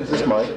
Is this mine?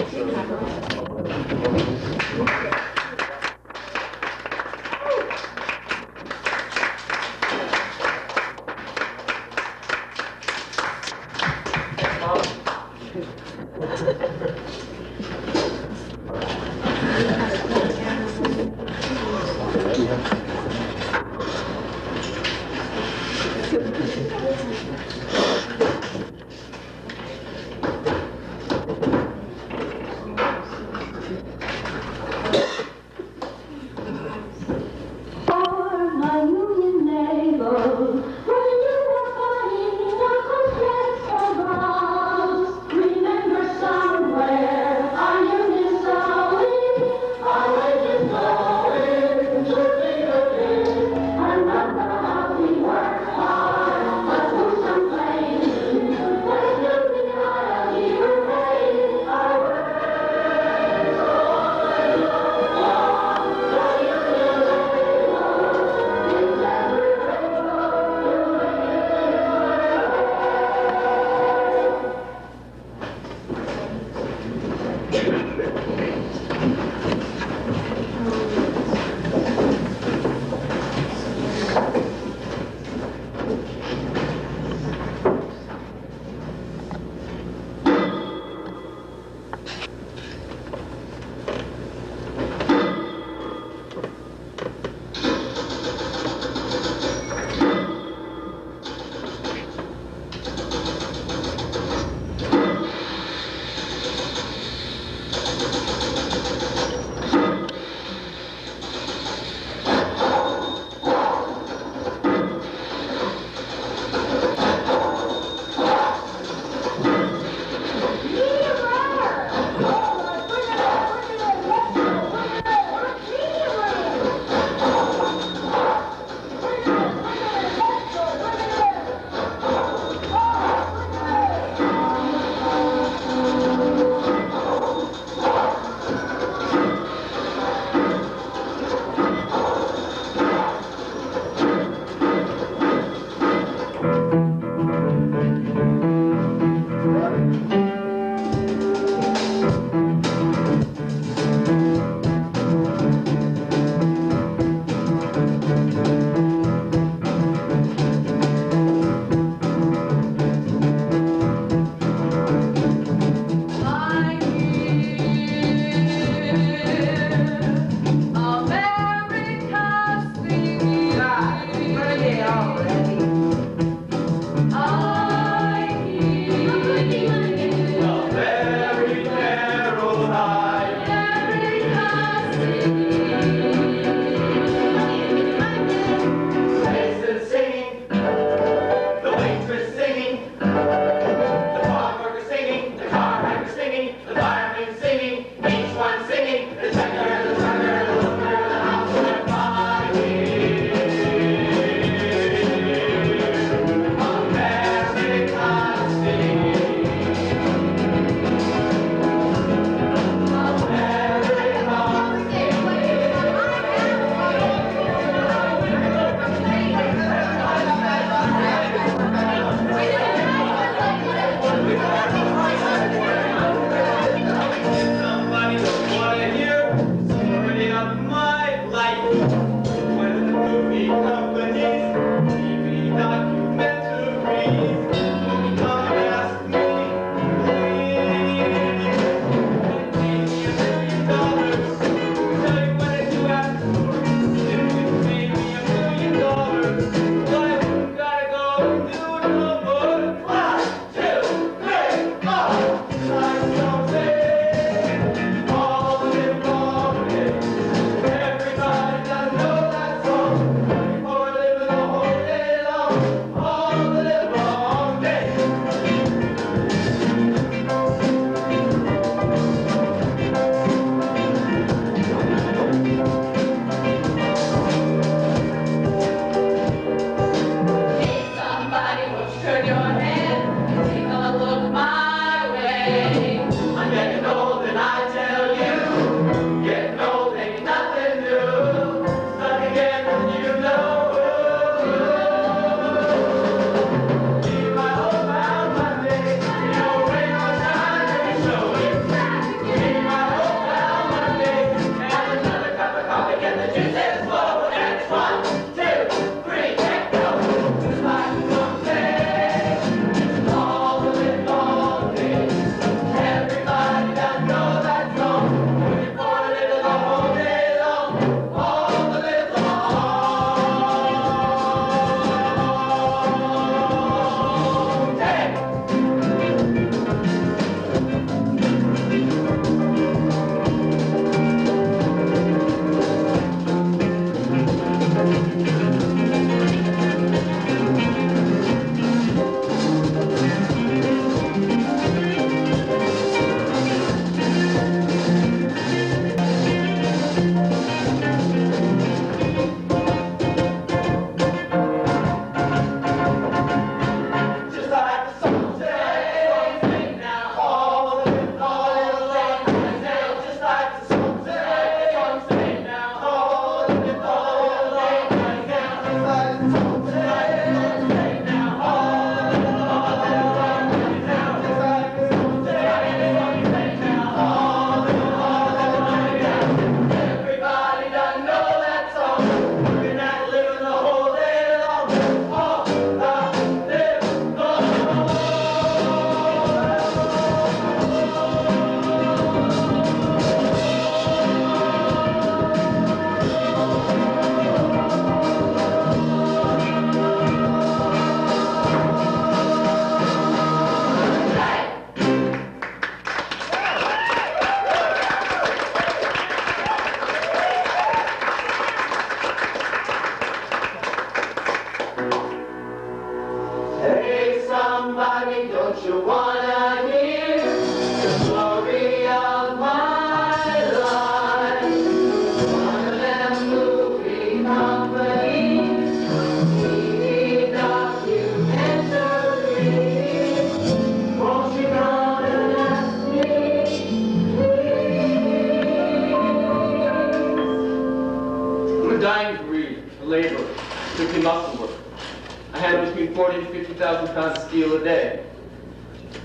40 to 50,000 pounds of steel a day.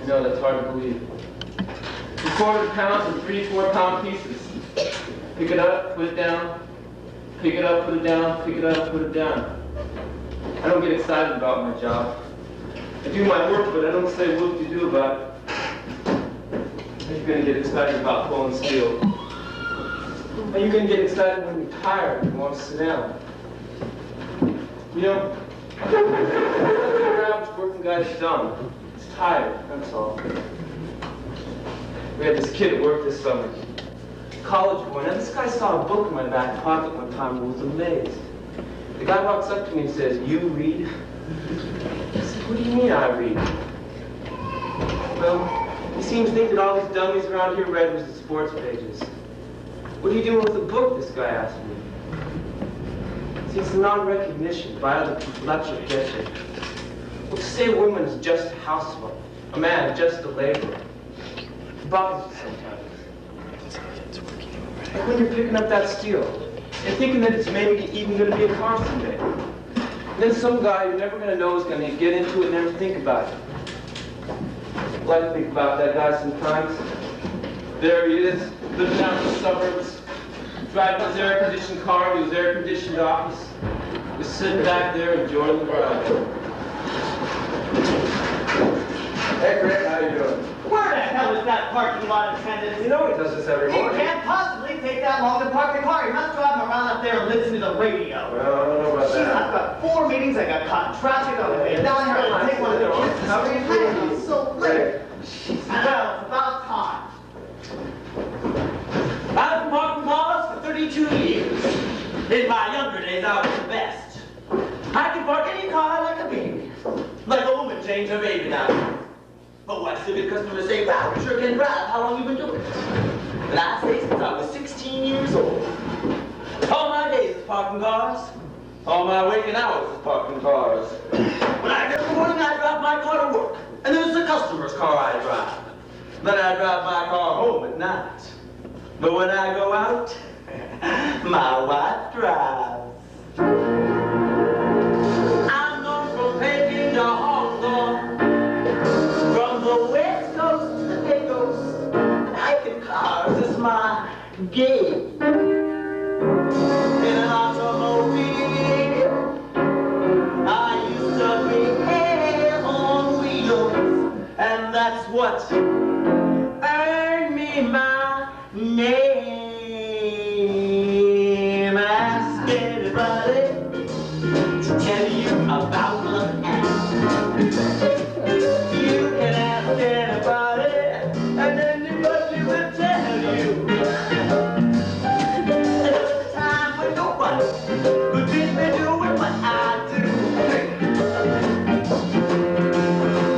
I know that's hard to believe. 3/4 pounds in 3 4-pound pieces. Pick it up, put it down. Pick it up, put it down. Pick it up, put it down. I don't get excited about my job. I do my work, but I don't say whoop-de-doo about it. Are you going to get excited about pulling steel? Are you going to get excited when you're tired and want to sit down? You know, that's what your average working guy's done. He's tired, that's all. We had this kid at work this summer. College boy. Now this guy saw a book in my back pocket one time and was amazed. The guy walks up to me and says, "You read?" I said, "What do you mean I read?" Well, he seems to think that all these dummies around here read was the sports pages. "What are you doing with the book?" this guy asked me. See, it's the non-recognition by other people. That's what gets it. Well, to say a woman is just a housewife, a man just a laborer, it bothers me sometimes. Like when you're picking up that steel and thinking that it's maybe even going to be a car someday. And then some guy you're never going to know is going to get into it and never think about it. Well, I think about that guy sometimes. There he is, living out in the suburbs, driving his air-conditioned car to his air-conditioned office, just sitting back there enjoying the ride. Hey, Greg, how you doing? Where the hell is that parking lot attendant? You know he does this every morning. He can't possibly take that long to park the car. He must drive around up there and listen to the radio. Well, I don't know about that. I've got 4 meetings. I got caught in traffic on the way down here. I had to take one of the kids. How are you doing? I'm so late. Well, it's about time. I've been parking cars for 32 years. In my younger days, I was the best. I can park any car like a baby. Like a woman changed her baby now. But why stupid customers say, "Wow, you sure can drive. How long you been doing it?" And I say since I was 16 years old. All my days is parking cars. All my waking hours is parking cars. When I get up in the morning, I drive my car to work. And then it's the customer's car I drive. Then I drive my car home at night. But when I go out, my wife drives. I'm known for painting the Hawthorne. From the West Coast to the Pecos, hiking cars is my game. In an automobile, I used to be hell on wheels, and that's what earned me my name. Ask anybody to tell you about love and you can ask anybody, and anybody will tell you. There was a time when nobody could beat me doing what I do.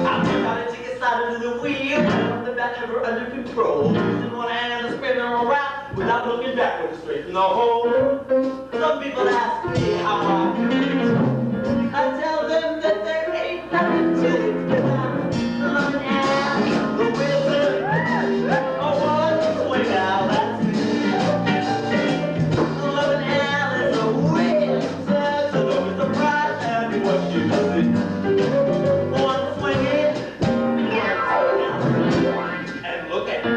I'm trying to get started to the wheel, and the back ever under control. Using one hand and spinning around without looking backward straight from the hole. Some people ask me how I do it. I tell them that there ain't nothing to it without loving and the wizard. Oh, one swing out, that's it. Loving Al is a wizard, so don't be surprised at what you see. One swing in, one swing out, and look at it.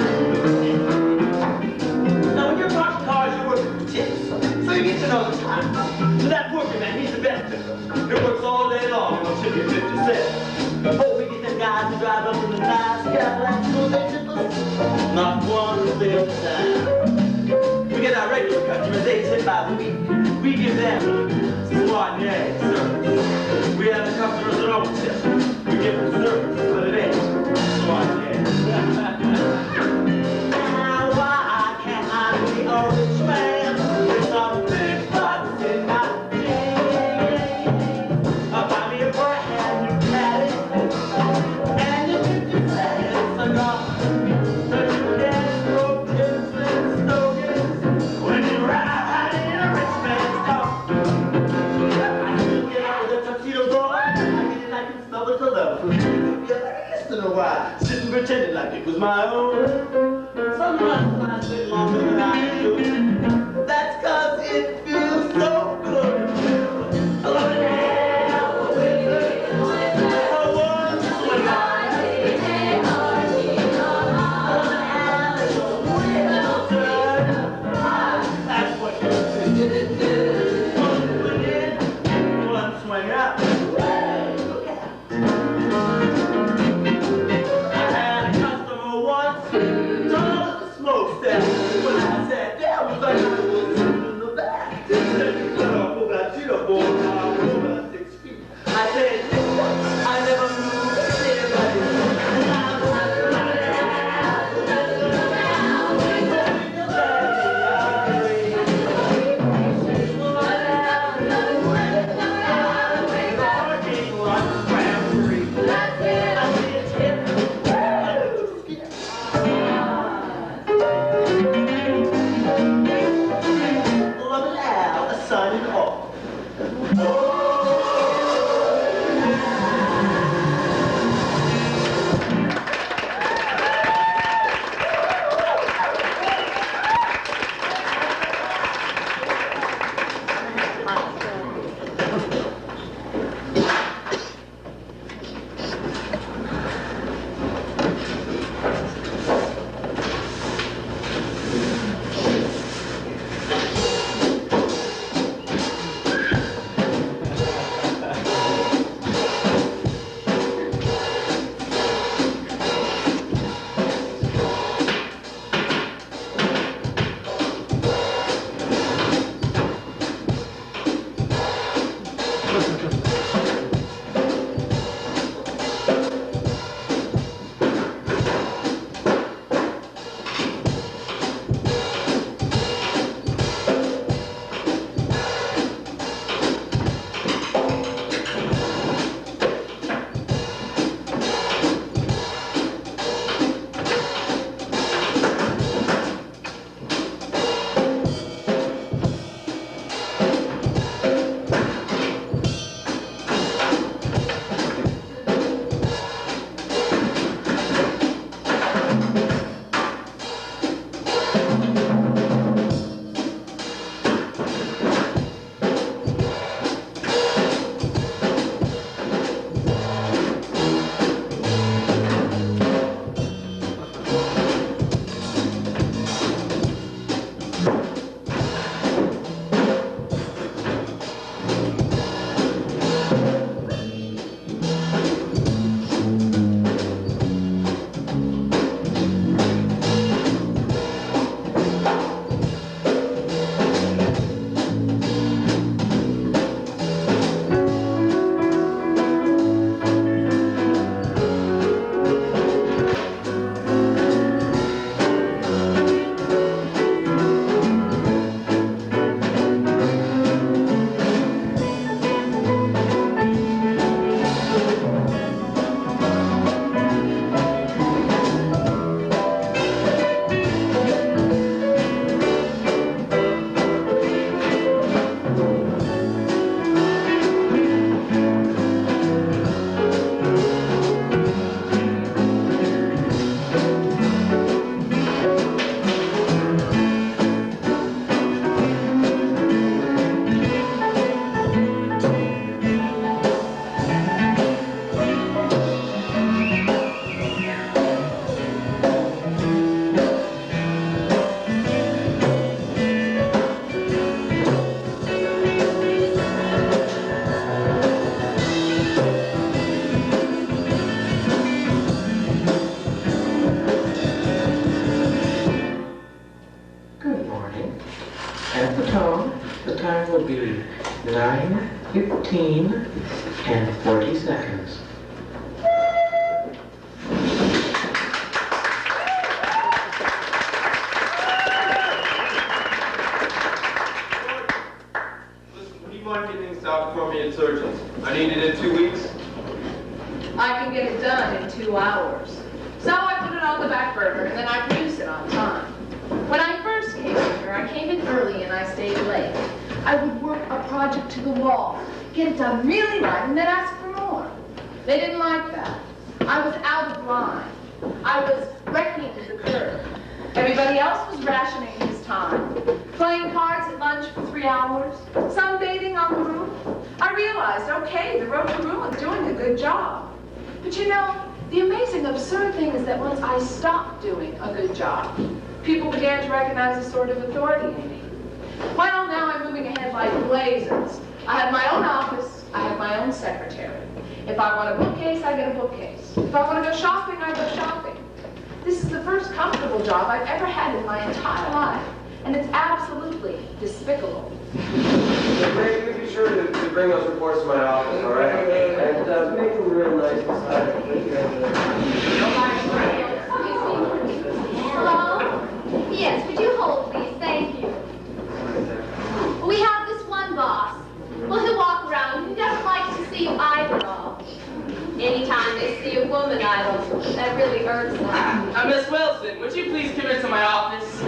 Now when you're parking cars, you're working with tips, so you get to know the time. So that working man, he's the best tipper. He works all day long and he'll tip you 50 cents. Before we get them guys to drive up in the nice Cadillacs, will they tip us? Not one single time. We get our regular customers, they tip by the week. We give them smart yeah service. We have the customers that don't tip. We give them service, but it ain't smart yeah. Now why can't I be a rich man with some big bucks in my chain? Buy me a brand new Cadillac and a 50-cent cigar. So you can smoke tips and stogies when you ride in a rich man's car. I can get out with a tuxedo boy, I get it like it's double to level. Listen a while, sitting pretending like it was my own. Sometimes when I sit longer than I do, that's 'cause it feels so good. I love it now, that? When I sat down, was like I was in the back. Said, "Shut up, pull that shit up, boy. I'm over 6 feet." I said, I never moved anybody. The time will be 9:15 and 40 seconds. Listen, would you mind getting this out for me at Surgeon's? I need it in 2 weeks. I can get it done in 2 hours. So I put it on the back burner and then I produce it on time. When I first came here, I came in early and I stayed late. I would work a project to the wall, get it done really right, and then ask for more. They didn't like that. I was out of line. I was wrecking the curve. Everybody else was rationing his time, playing cards at lunch for 3 hours, sunbathing on the roof. I realized, okay, the road to ruin's doing a good job. But you know, the amazing, absurd thing is that once I stopped doing a good job, people began to recognize a sort of authority in me. Well, now I'm moving ahead like blazes. I have my own office. I have my own secretary. If I want a bookcase, I get a bookcase. If I want to go shopping, I go shopping. This is the first comfortable job I've ever had in my entire life, and it's absolutely despicable. Maybe be sure to bring those reports to my office, all right? And make them real nice inside. Hello? Yes, would you hold, please? Thank you. We have this one boss. Well, he'll walk around. He doesn't like to see you idle at all. Anytime they see a woman idle, that really irks them. Miss Wilson, would you please come into my office?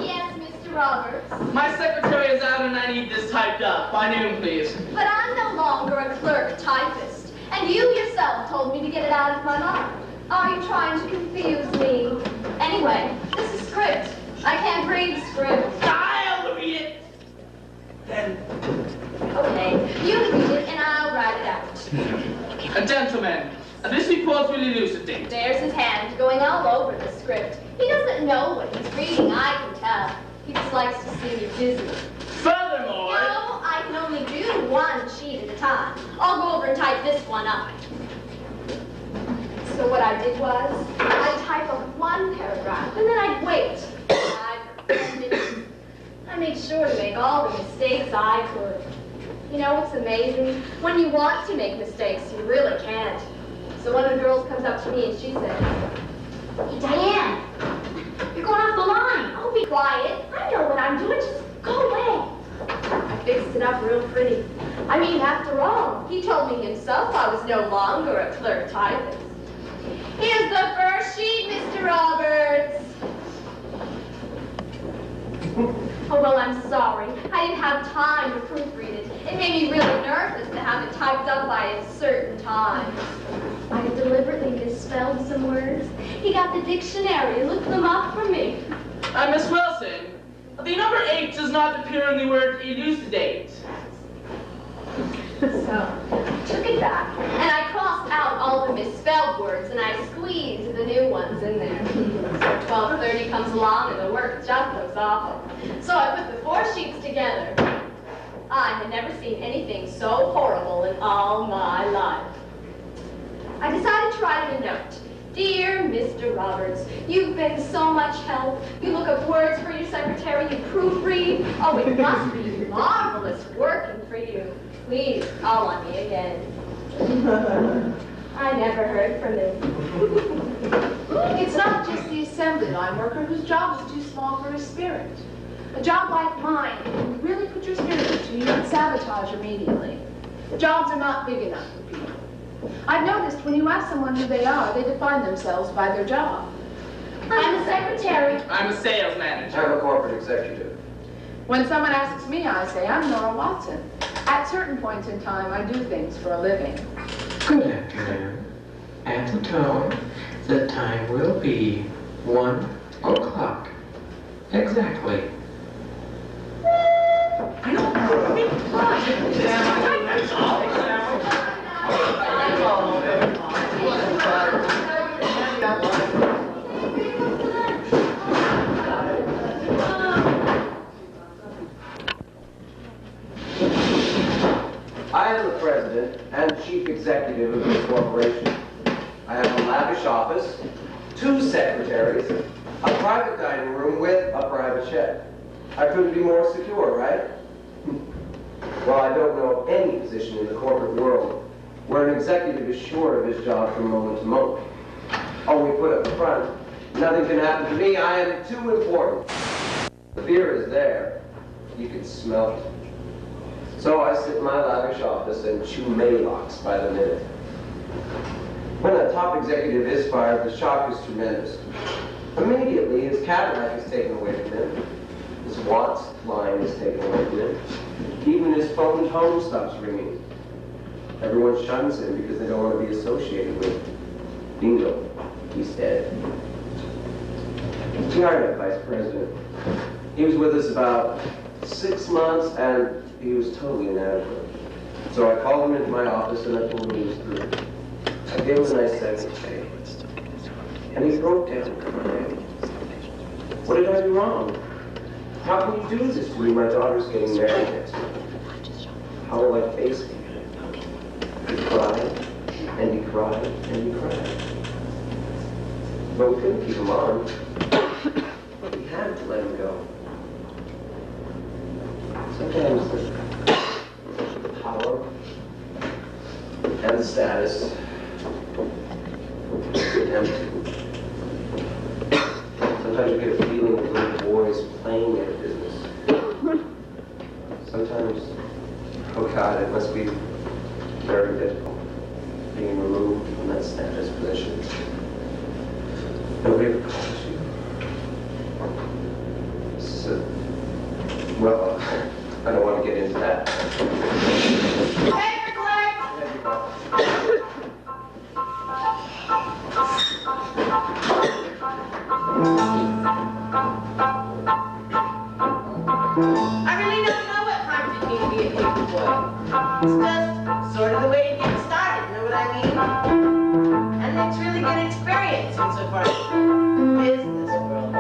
Yes, Mr. Roberts. My secretary is out and I need this typed up. By noon, please. But I'm no longer a clerk typist. And you yourself told me to get it out of my mind. Are you trying to confuse me? Anyway, this is script. I can't read script. I'll read it. Then, Okay, you read it and I'll write it out. Gentlemen, this report will elucidate. There's his hand going all over the script. He doesn't know what he's reading, I can tell. He just likes to see me busy. Furthermore, No, I can only do one sheet at a time. I'll go over and type this one up. So what I did was, I'd type up one paragraph, and then I'd wait 5 or 10 minutes. I made sure to make all the mistakes I could. You know, it's amazing. When you want to make mistakes, you really can't. So one of the girls comes up to me and she says, "Hey, Diane, you're going off the line. Oh, be quiet. I know what I'm doing. Just go away." I fixed it up real pretty. I mean, after all, he told me himself I was no longer a clerk typist. Here's the first sheet, Mr. Roberts. Oh, well, I'm sorry. I didn't have time to proofread it. It made me really nervous to have it typed up by a certain time. I had deliberately misspelled some words. He got the dictionary and looked them up for me. Miss Wilson, the number 8 does not appear in the word elucidate. So, I took it back, and I crossed out all the misspelled words, and I squeezed the new ones in there. So 12:30 comes along, and the work just looks awful. So I put the 4 sheets together. I had never seen anything so horrible in all my life. I decided to write him a note. "Dear Mr. Roberts, you've been so much help. You look up words for your secretary, you proofread. Oh, it must be marvelous working for you. Please call on me again." I never heard from him. It's not just the assembly line worker whose job is too small for his spirit. A job like mine, if you really put your spirit into, you can sabotage immediately. Jobs are not big enough for people. I've noticed when you ask someone who they are, they define themselves by their job. I'm a secretary. I'm a sales manager. I'm a corporate executive. When someone asks me, I say, I'm Nora Watson. At certain points in time, I do things for a living. Good afternoon. At the tone, the time will be 1 o'clock. Exactly. I am the president and chief executive of this corporation. I have a lavish office, 2 secretaries, a private dining room with a private chef. I couldn't be more secure, right? Well, I don't know of any position in the corporate world where an executive is sure of his job from moment to moment. Oh, we put up front, nothing can happen to me. I am too important. The fear is there. You can smell it. So I sit in my lavish office and chew Maylocks by the minute. When a top executive is fired, the shock is tremendous. Immediately, his Cadillac is taken away from him. His Watts line is taken away from him. Even his phone home stops ringing. Everyone shuns him because they don't want to be associated with him. Bingo, he's dead. We hired a vice president. He was with us about 6 months, and he was totally inadequate. So I called him into my office, and I told him he was through. I gave him a nice sentence, and he broke down crying. What did I do wrong? How can you do this to me? My daughter's getting married next month. How will I face him? He cried, and he cried and he cried. But we couldn't keep him on. We had to let him go. Sometimes the power and the status get empty. Sometimes you get a feeling that little boys playing their business. Sometimes, oh God, it must be very difficult being removed from that status position. Nobody ever calls you. So, well, I don't want to get into that. I really don't know what prompted me to be a paper boy. It's just sort of the way you get started, you know what I mean? And it's really good experience insofar as business world.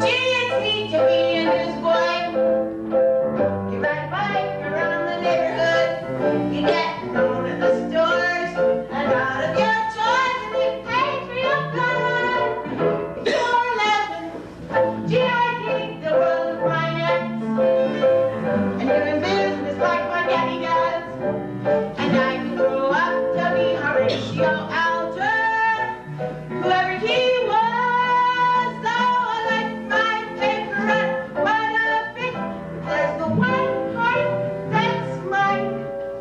Gee, it's neat to be a newsboy. You ride a bike around the neighborhood. You get known at the stores and out of your toys, and they pay for your blood. If you're 11, gee, I think the world of finance. And you're in business like my daddy does. And I can grow up to be Horatio Alger, whoever he was. So I like my paper and what of it. There's the one part that's my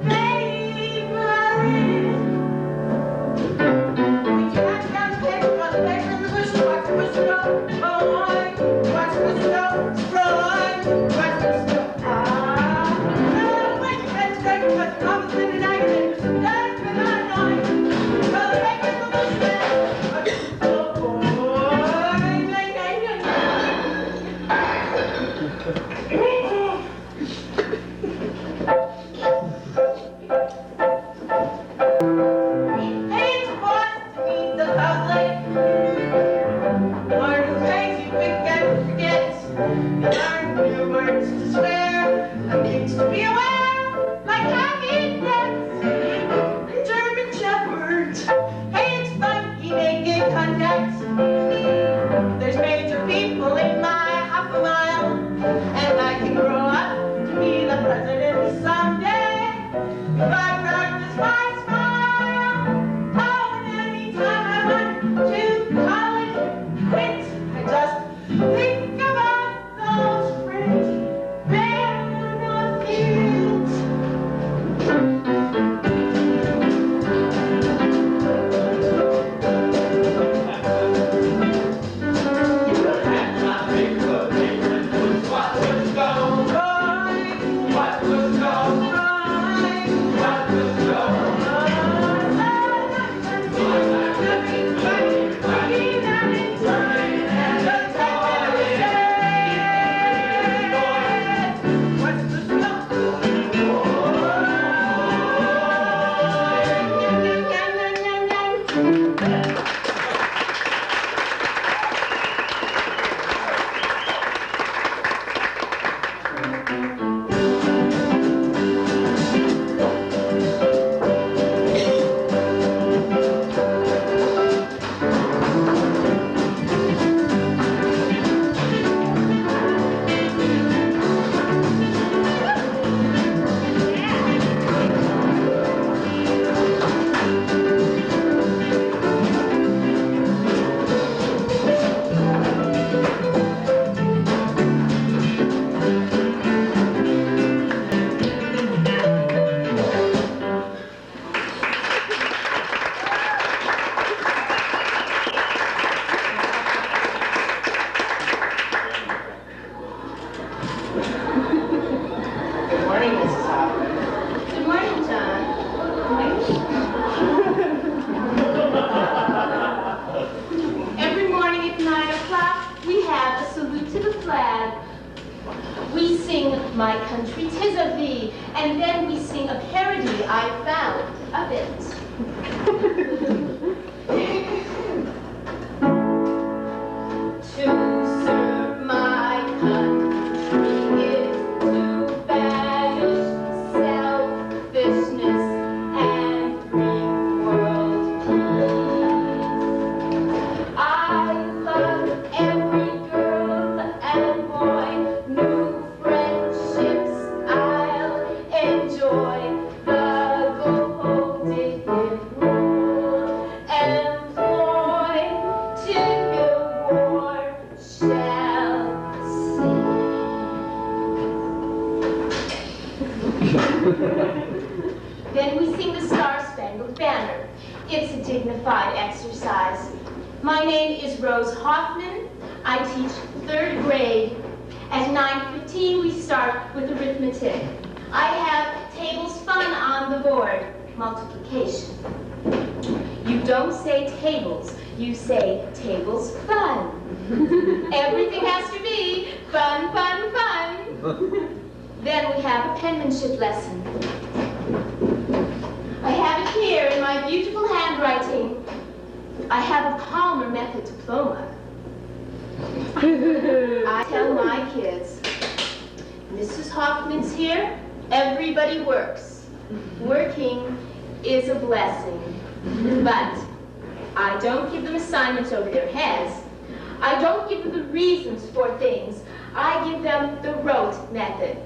favorite. We can have down the paper, got the paper in the bush, watch the bush go, roll on, watch the bush go, roll on, watch the bush go. Ah, wait, that's great, because the mama's been an aggravator, so that's been annoying. Throw the paper in the bush, man, watch the bush go, boy. Hey, it's fun to meet the public. Learn new things you forget. You learn new words to swear, and things to be aware, like having debts and German shepherds. Hey, it's fun making contacts. There's major people in my half a mile, and I can grow up to be the president someday. If I practice my smile, oh, and anytime I want to call it quits, I just think about those French benefits. Good morning, Mrs. Hopper. Good morning, John. Every morning at 9 o'clock, we have a salute to the flag. We sing My Country 'Tis of Thee, and then we sing a parody I found of it. Then we sing the Star-Spangled Banner. It's a dignified exercise. My name is Rose Hoffman. I teach 3rd grade. At 9:15, we start with arithmetic. I have tables fun on the board, multiplication. You don't say tables, you say tables fun. Everything has to be fun, fun, fun. Then we have a penmanship lesson. I have it here in my beautiful handwriting. I have a Palmer Method diploma. I tell my kids, Mrs. Hoffman's here, everybody works. Working is a blessing. But I don't give them assignments over their heads. I don't give them the reasons for things. I give them the rote method.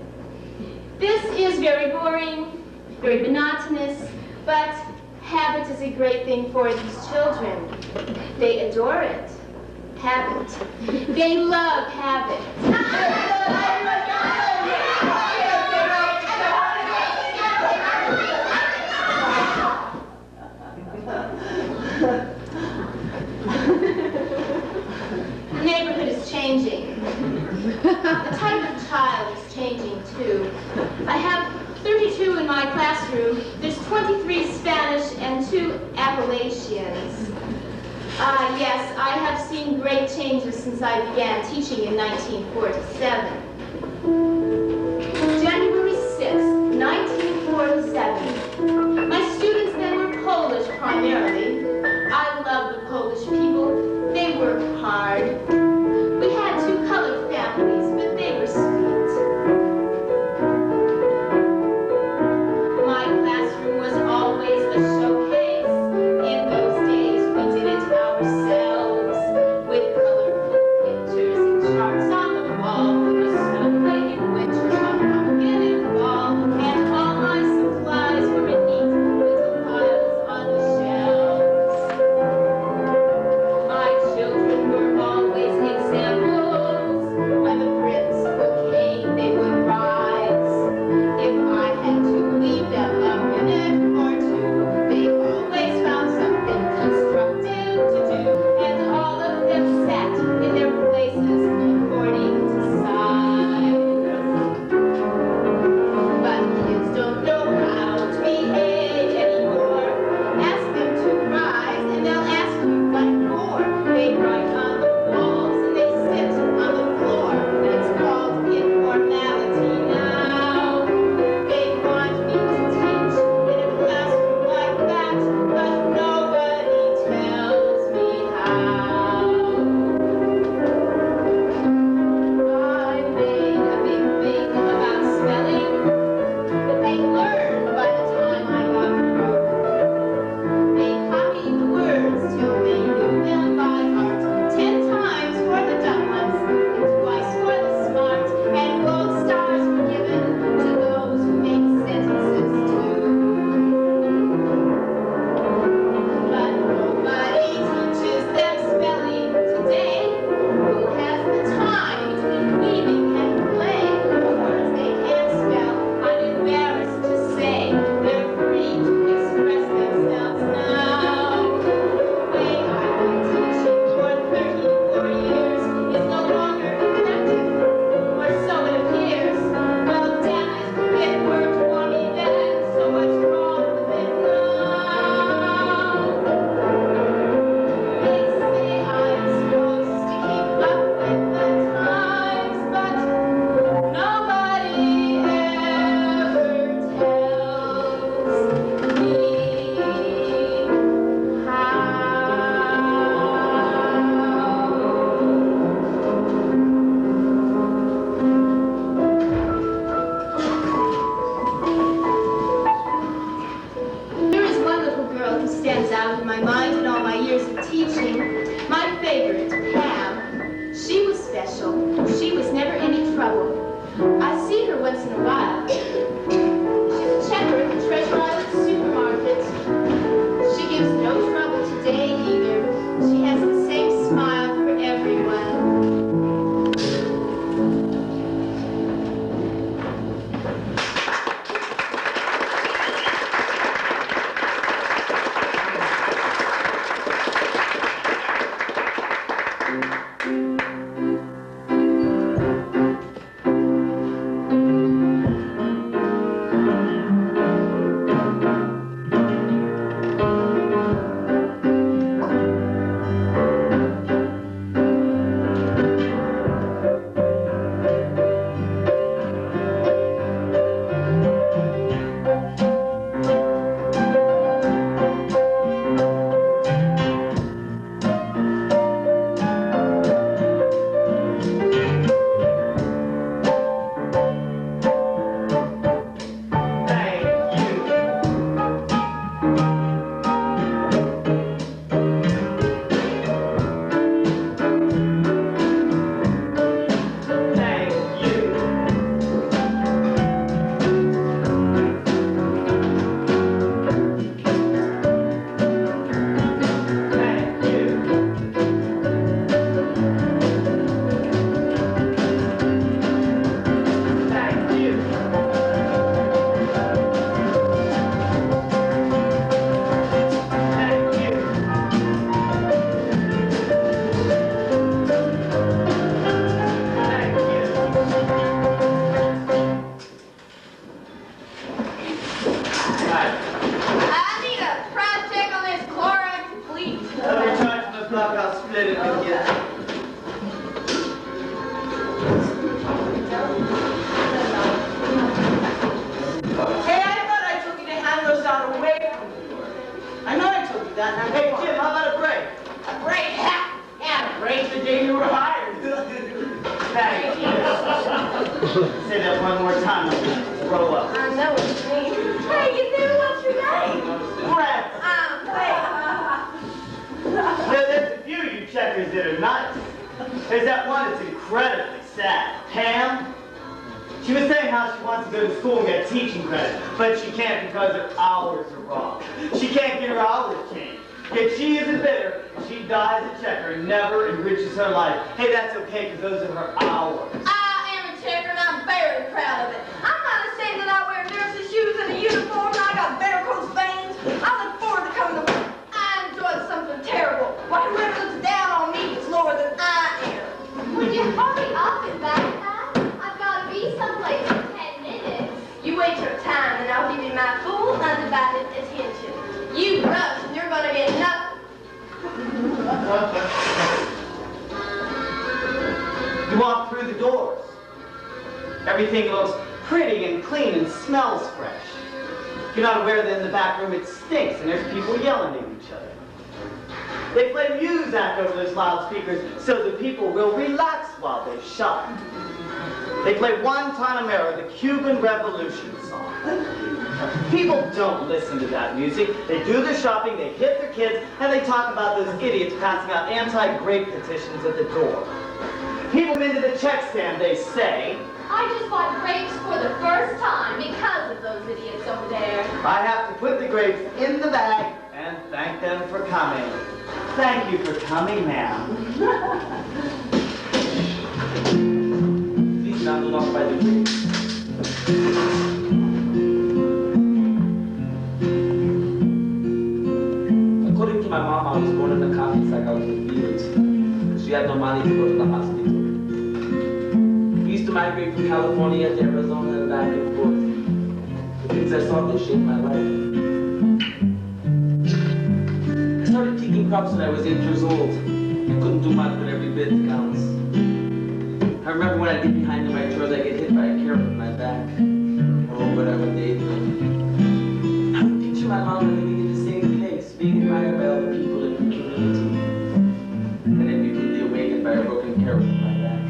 This is very boring, very monotonous, but habit is a great thing for these children. They adore it. Habit. They love habit. The neighborhood is changing. The type of child is changing too. I have 32 in my classroom. There's 23 Spanish and 2 Appalachians. Yes, I have seen great changes since I began teaching in 1947. January 6th, 1947. My students then were Polish primarily. I love the Polish people. They work hard. We had 2 colored families, but they were sweet. My classroom was always a showcase. In those days, we did it ourselves with colorful pictures and charts on the wall. A snowflake in winter, a pumpkin in fall, and all my supplies were in neat little piles on the shelves. My children were always examples by the principal came, they would rise. If I had to leave them a minute or two, they always found something constructive to do, and all of them sat in their places according to size. But kids don't know how to behave anymore. Ask them to rise, and they'll ask you what for. They write on the walls, and they sit on the floor. It's called informality now. They want me to teach in a classroom like that, but nobody tells me how. I made a big thing about spelling, but they learned by the time I got through. They copied the words till they knew them by heart. 10 times for the dumb ones, and twice for the smart, and gold stars were given to those who make sentences too. But nobody teaches them spelling today. Who has the time between weaving and play? The words they can't spell, I'm embarrassed to say. They're free to express themselves now. The way I've been teaching for 34 years is no longer effective, or so it appears. Well, damn it, it worked for me then, so what's wrong with it now? They say I'm supposed to keep up with the times, but nobody ever tells me how. There is one little girl who stands out in my mind in all my years of teaching. My favorite, Pam. She was special. She was never any trouble. I see her once in a while. She's a checker at the Treasure Island supermarket. She gives no trouble today either. She has the same smile for everyone. Say that one more time, I'm gonna throw up. I know what you mean. Hey, you do? What's your name? Brett! Wait. There's a few you checkers that are nice. There's that one that's incredibly sad. Pam? She was saying how she wants to go to school and get teaching credit, but she can't because her hours are wrong. She can't get her hours changed. Yet she isn't bitter. She dies a checker and never enriches her life. Hey, that's okay because those are her hours. I am a checker and I'm very proud of it. I'm not ashamed that I wear nurse's shoes and a uniform and I got varicose veins. I look forward to coming to work. I enjoyed something terrible. Why whoever looks down on me is lower than I am. Would you hurry up and back that? I've got to be someplace in 10 minutes. You wait your time and I'll give you my full undivided attention. You rush and you're gonna get nothing. You walk through the doors. Everything looks pretty and clean and smells fresh. You're not aware that in the back room it stinks and there's people yelling at each other. They play music over those loudspeakers so the people will relax while they shop. They play Guantanamera, the Cuban Revolution song. People don't listen to that music. They do their shopping, they hit their kids, and they talk about those idiots passing out anti-grape petitions at the door. People come into the check stand, they say, I just bought grapes for the first time because of those idiots over there. I have to put the grapes in the bag and thank them for coming. Thank you for coming, ma'am. Please not along by the grapes. According to my mom, I was born in a coffee sack out in the fields. She had no money to go to the hospital. We used to migrate from California to Arizona and back and forth. The things I saw that shaped my life. I started taking crops when I was 8 years old. I couldn't do much, but every bit counts. I remember when I'd get behind in my chores, I'd get hit by a carrot in my back. Oh, but I would day. I would picture my mom living in the same place, being admired by all the people in her community. And then be rudely awakened by a broken carrot in my back.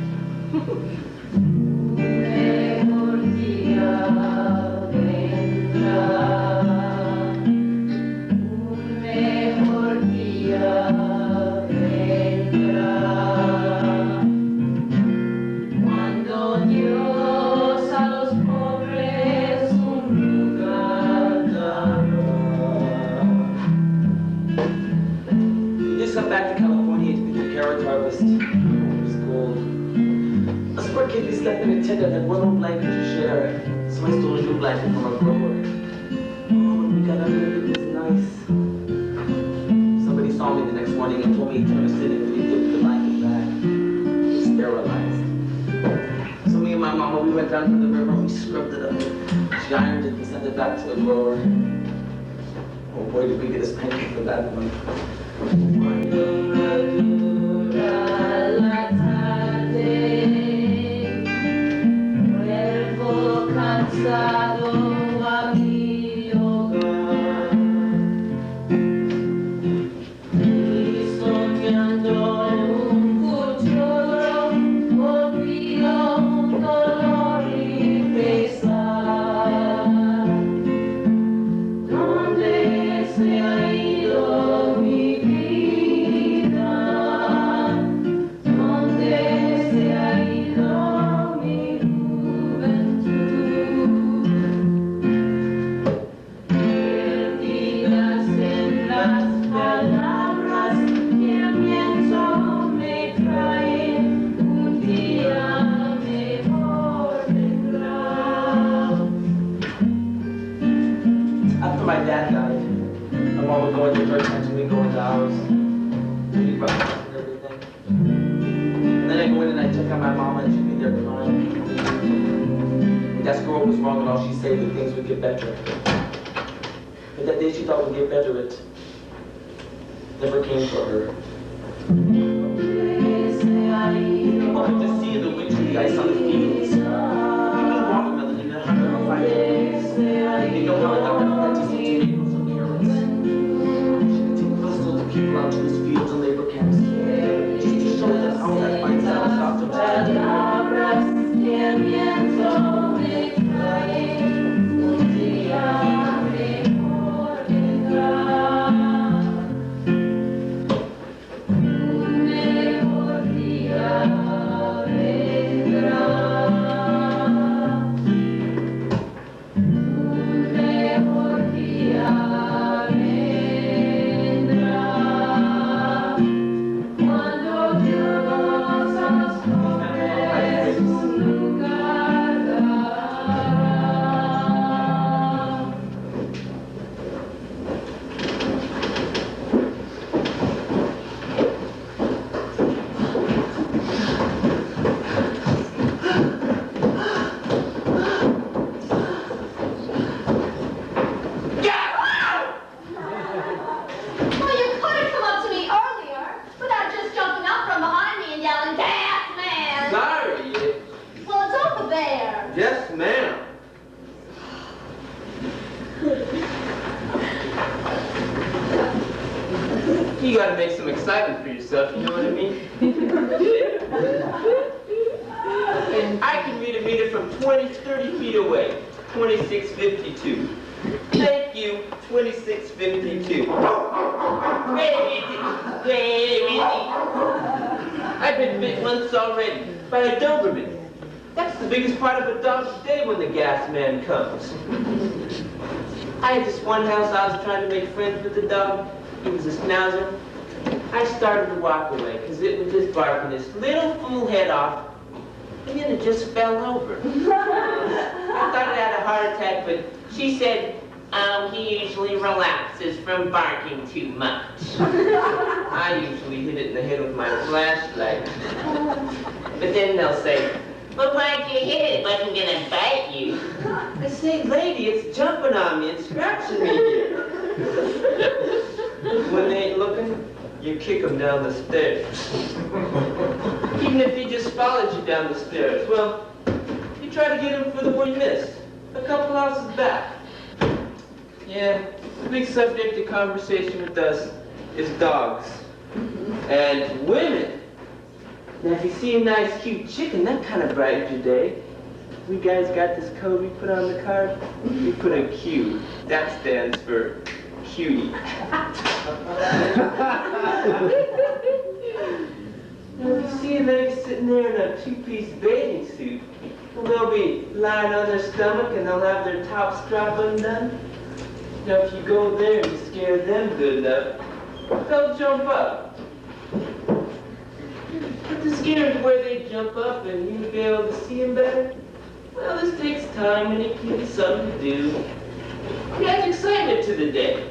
Come back to California to do carrot harvest. It was cold. A poor kid we slept in a tent and had one old blanket to share. So I stole a new blanket from a grower. Oh, when we got under it, it was nice. Somebody saw me the next morning and told me to turn us in and we dipped the blanket back. Sterilized. So me and my mama, we went down to the river and we scrubbed it up. She ironed it and sent it back to the grower. Oh boy, did we get a spanking for that one. After my dad died, my mom would go into her tent and we'd go into ours. We'd rub and everything. And then I'd go in and I'd check on my mama and she'd be there crying. That girl was wrong and all she said that things would get better. But that day she thought would get better, it never came for her. I could just see in the winter the ice on the fields. Even watermelon in the 105 degrees. They know how it got better to see tomatoes and carrots. She could take whistles of people out to his fields and labor camps. Just to show them how that fine sound stopped him. Yes, ma'am. You gotta make some excitement for yourself, you know what I mean? And I can read a meter from 30 feet away. 2652. Thank you, 2652. I've been bit once already by a Doberman. That's the biggest part of a dog's day when the gas man comes. I had this one house I was trying to make friends with the dog. He was a schnauzer. I started to walk away because it was just barking his little fool head off, and then it just fell over. I thought it had a heart attack, but she said, he usually relaxes from barking too much. I usually hit it in the head with my flashlight. But then they'll say, well, why'd you hit it? It wasn't gonna bite you. I say, lady, it's jumping on me and scratching me here. When they ain't looking, you kick them down the stairs. Even if he just follows you down the stairs, well, you try to get him for the one you missed, a couple houses back. Yeah, the big subject of conversation with us is dogs and women. Now, if you see a nice, cute chicken, that kind of brightens your day. We guys got this code we put on the card. We put a Q. That stands for cutie. Now, if you see a lady sitting there in a two-piece bathing suit, well, they'll be lying on their stomach and they'll have their tops drop undone. Now, if you go there and you scare them good enough, they'll jump up. But the scare is where they jump up and you'll be able to see them better. Well, this takes time and it can be something to do. It adds excitement to the day.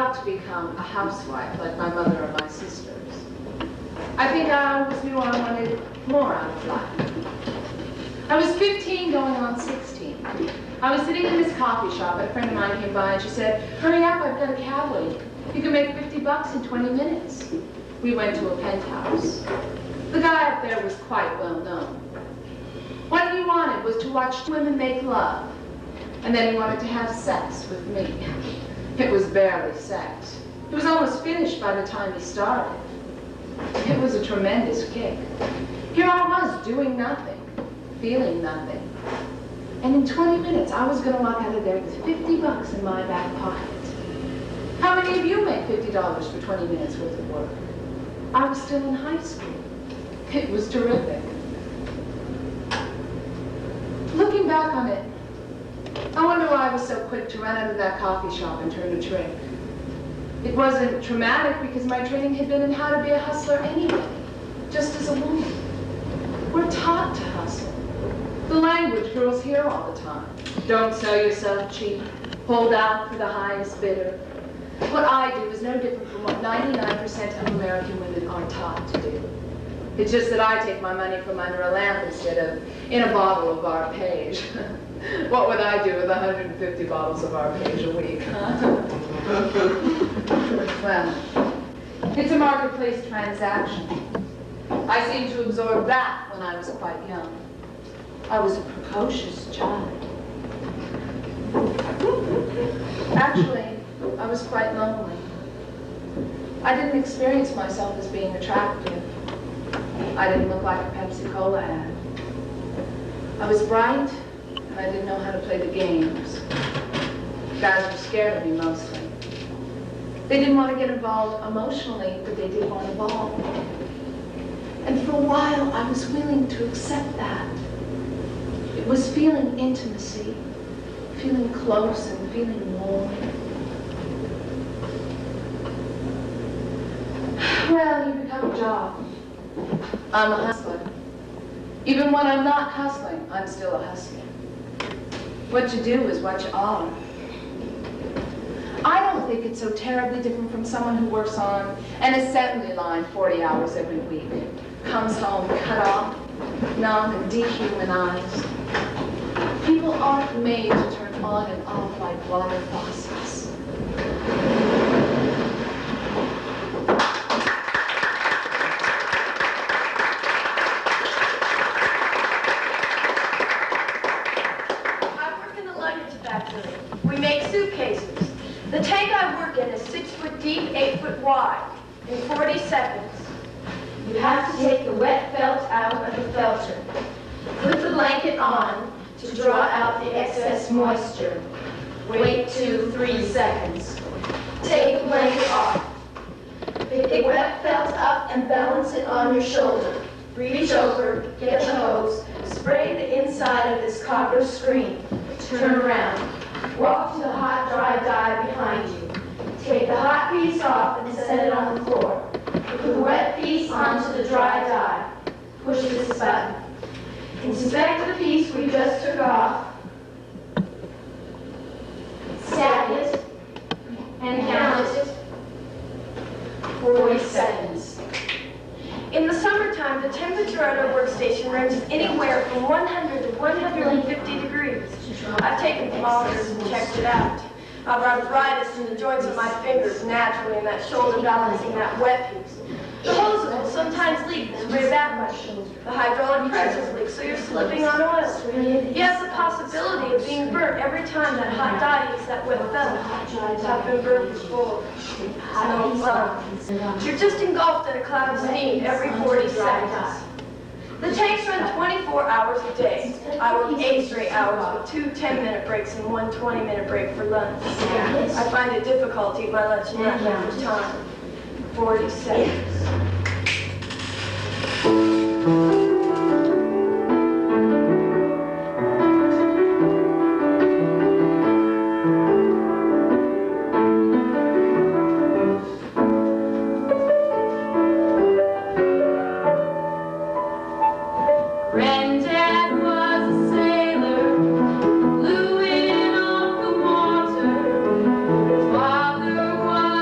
about to become a housewife like my mother or my sisters. I think I always knew I wanted more out of life. I was 15 going on 16. I was sitting in this coffee shop and a friend of mine came by and she said, "Hurry up, I've got a cab waiting. You can make 50 bucks in 20 minutes. We went to a penthouse. The guy up there was quite well known. What he wanted was to watch women make love, and then he wanted to have sex with me. It was barely sex. It was almost finished by the time he started. It was a tremendous kick. Here I was doing nothing, feeling nothing. And in 20 minutes, I was going to walk out of there with 50 bucks in my back pocket. How many of you make $50 for 20 minutes worth of work? I was still in high school. It was terrific. Looking back on it, I wonder why I was so quick to run out of that coffee shop and turn a trick. It wasn't traumatic because my training had been in how to be a hustler anyway, just as a woman. We're taught to hustle. The language girls hear all the time. Don't sell yourself cheap. Hold out for the highest bidder. What I do is no different from what 99% of American women are taught to do. It's just that I take my money from under a lamp instead of in a bottle of Arpege. What would I do with 150 bottles of Arpege a week, huh? Well, it's a marketplace transaction. I seem to absorb that when I was quite young. I was a precocious child. Actually, I was quite lonely. I didn't experience myself as being attractive. I didn't look like a Pepsi-Cola ad. I was bright, and I didn't know how to play the games. Guys were scared of me mostly. They didn't want to get involved emotionally, but they did want to ball. And for a while, I was willing to accept that. It was feeling intimacy, feeling close and feeling warm. Well, you become a job. I'm a hustler. Even when I'm not hustling, I'm still a hustler. What you do is what you are. I don't think it's so terribly different from someone who works on an assembly line 40 hours every week, comes home cut off, numb and dehumanized. People aren't made to turn on and off like water faucets. We make suitcases. The tank I work in is 6 foot deep, 8 foot wide. In 40 seconds, you have to take the wet felt out of the felter. Put the blanket on to draw out the excess moisture. Wait 2-3 seconds. Take the blanket off. Pick the wet felt up and balance it on your shoulder. Reach over, get the hose, spray the inside of this copper screen. Turn around. Walk to the hot, dry dye behind you. Take the hot piece off and set it on the floor. Put the wet piece onto the dry dye. Push this button. Inspect the piece we just took off. Stab it and count it. 40 seconds. In the summertime, the temperature at our workstation ranges anywhere from 100 to 150 degrees. I've taken thermometers and checked it out. I've arthritis in the joints of my fingers naturally in that shoulder balancing that wet piece. The hoses will sometimes leak and spray backwards. The hydraulic presses leak, so you're slipping on oil. You have the possibility of being burnt every time that hot dye hits that wet felt. I've been burnt before. No fun. You're just engulfed in a cloud of steam every 40 seconds. The tanks run 24 hours a day. I work 8 straight hours with 2 10-minute breaks and 1 20-minute break for lunch. I find it difficult to eat my lunch in that amount of time. 40 seconds. Granddad was a sailor, flew in off the water. Father was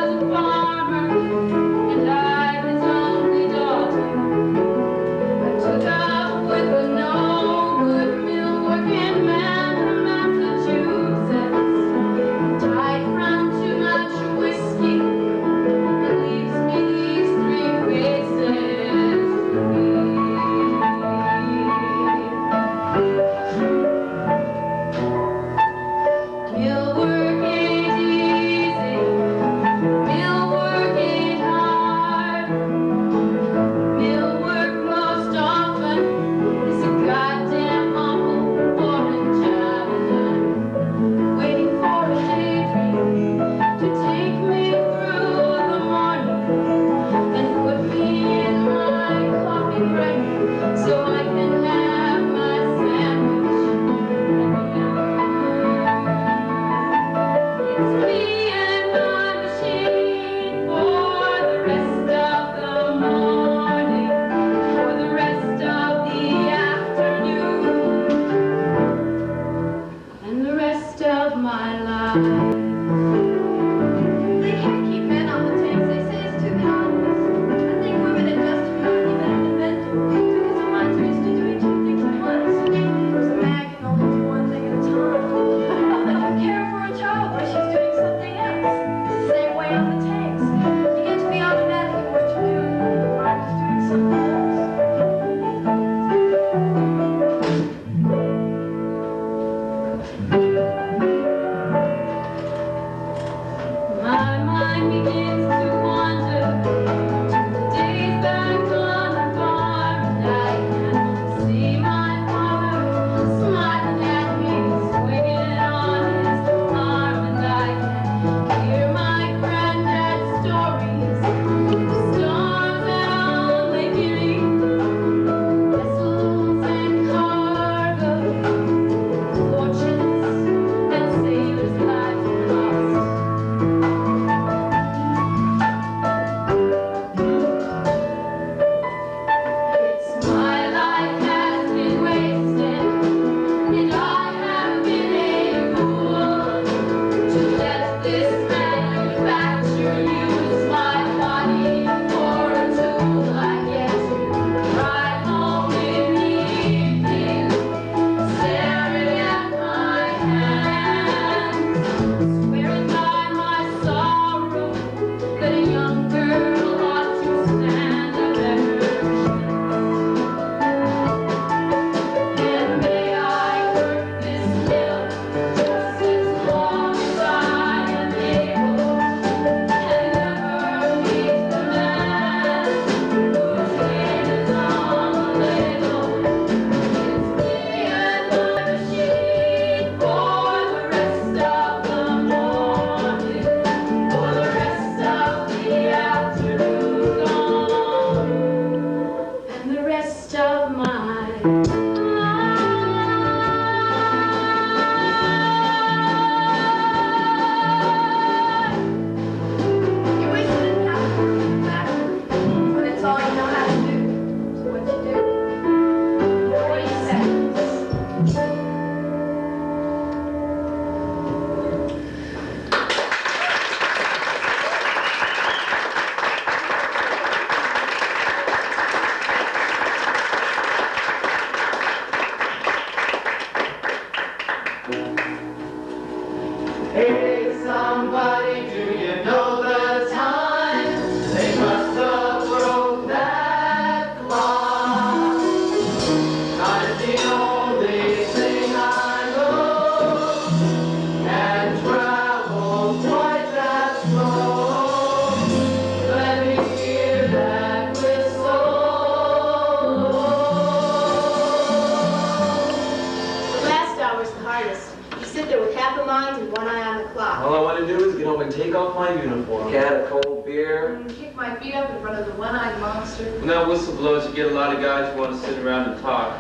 mind and one eye on the clock. All I want to do is get home and take off my uniform. Can of cold beer. Kick my feet up in front of the one-eyed monster. When that whistle blows, you get a lot of guys who want to sit around and talk.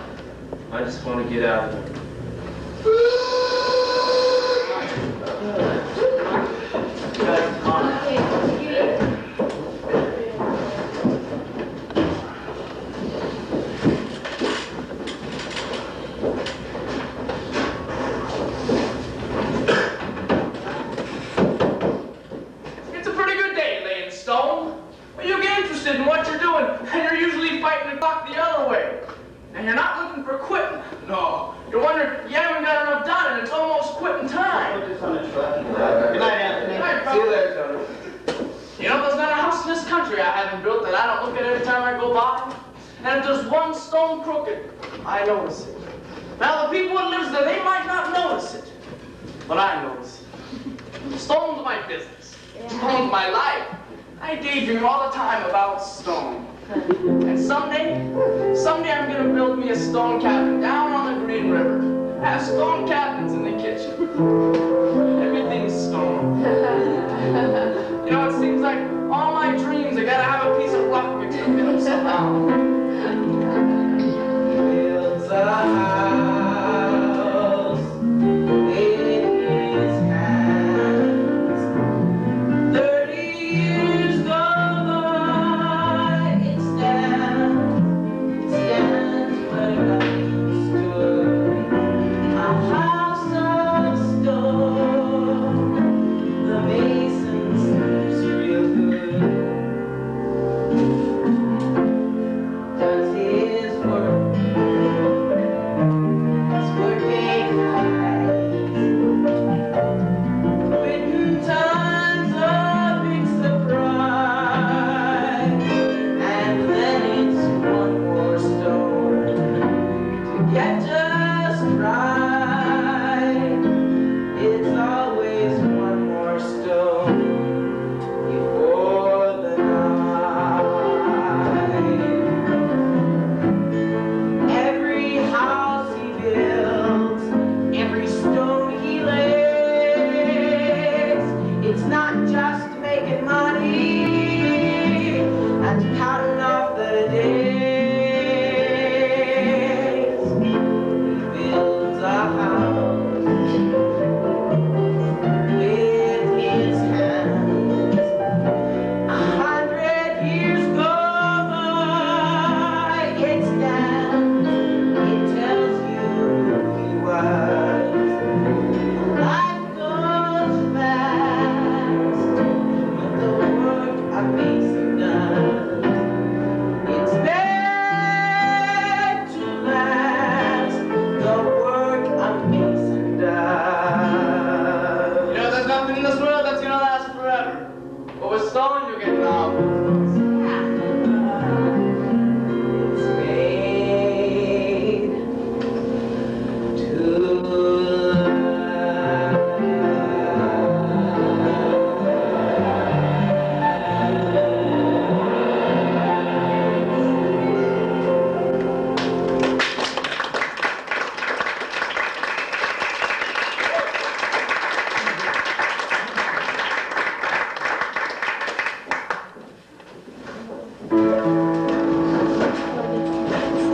I just want to get out of there. It's a pretty good day, laying stone. Well, you get interested in what you're doing, and you're usually fighting the clock the other way. And you're not looking for quitting. No. You're wondering, you haven't got enough done, and it's almost quitting time. Good night, Anthony. See you later, Tony. You know, there's not a house in this country I haven't built that I don't look at every time I go by. And if there's one stone crooked, I notice it. Now, the people that lives there, they might not notice it. But I notice it. Stone's my business. Stone's my life. I daydream all the time about stone. And someday I'm gonna build me a stone cabin down on the Green River. Have stone cabins in the kitchen. Everything's stone. You know, it seems like all my dreams, I gotta have a piece of rock mixed up in them somehow. Builds a house with his hands. 30 years go by, it stands where nothing stood. A house of stone, the mason sleeps real good. Does his work, he's working hard. Quitting time's a big surprise, and then it's one more stone to get just right. It's always one more stone before the night. Every house he builds, every stone he lays, it's not just making money and counting off the days. He builds a house with his hands. 100 years go by, it stands, it tells you who he was. Life goes fast, but the work a mason does, it's meant to last. The work a mason does. You know, there's nothing in this world that's gonna last forever. But with stone, you'll get novels. It's made to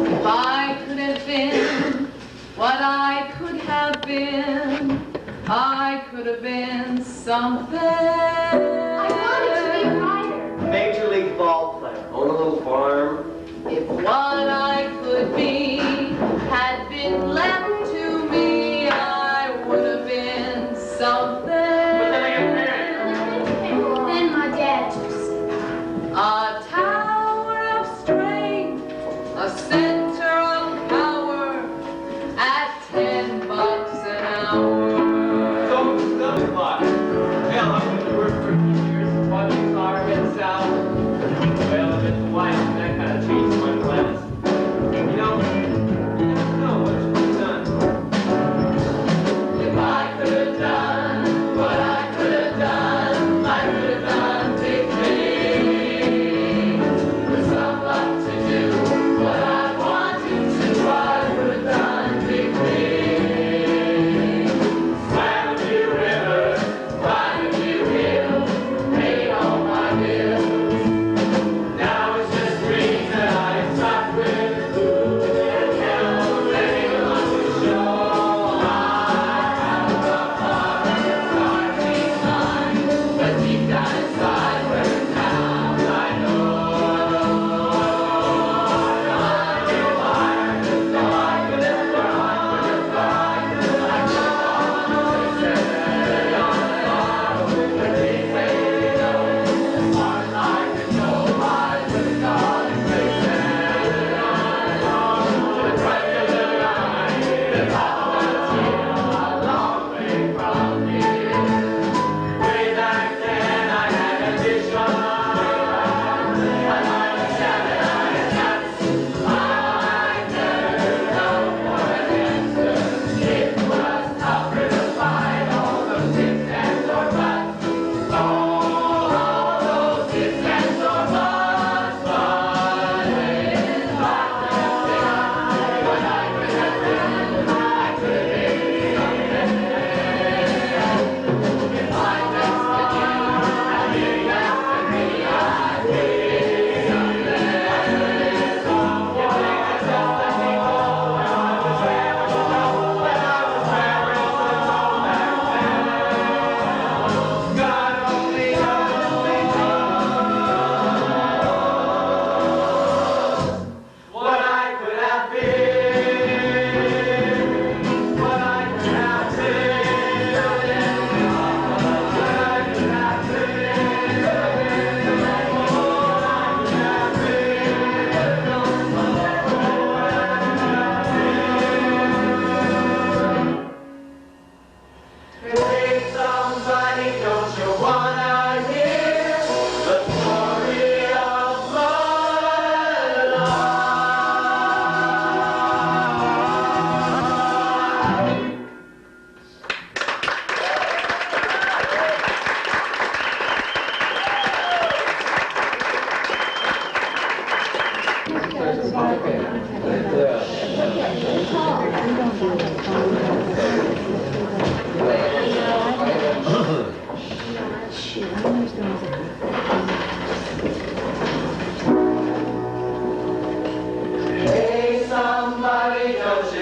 If I could have been what I could have been, I could have been something. I wanted to be a writer. Major league ball player. own a little farm. If what I could be had been left to me, I would have been something. Then my dad just A tower of strength, a center of power, at $10 an hour. Don't clock. Hell, I'm gonna work for a few years, watching car head south. Well, I've been wife, and that kind of changed my plans. You know what should be done. If I could have done what I could have done, I could have done big things. With some luck to do what I want.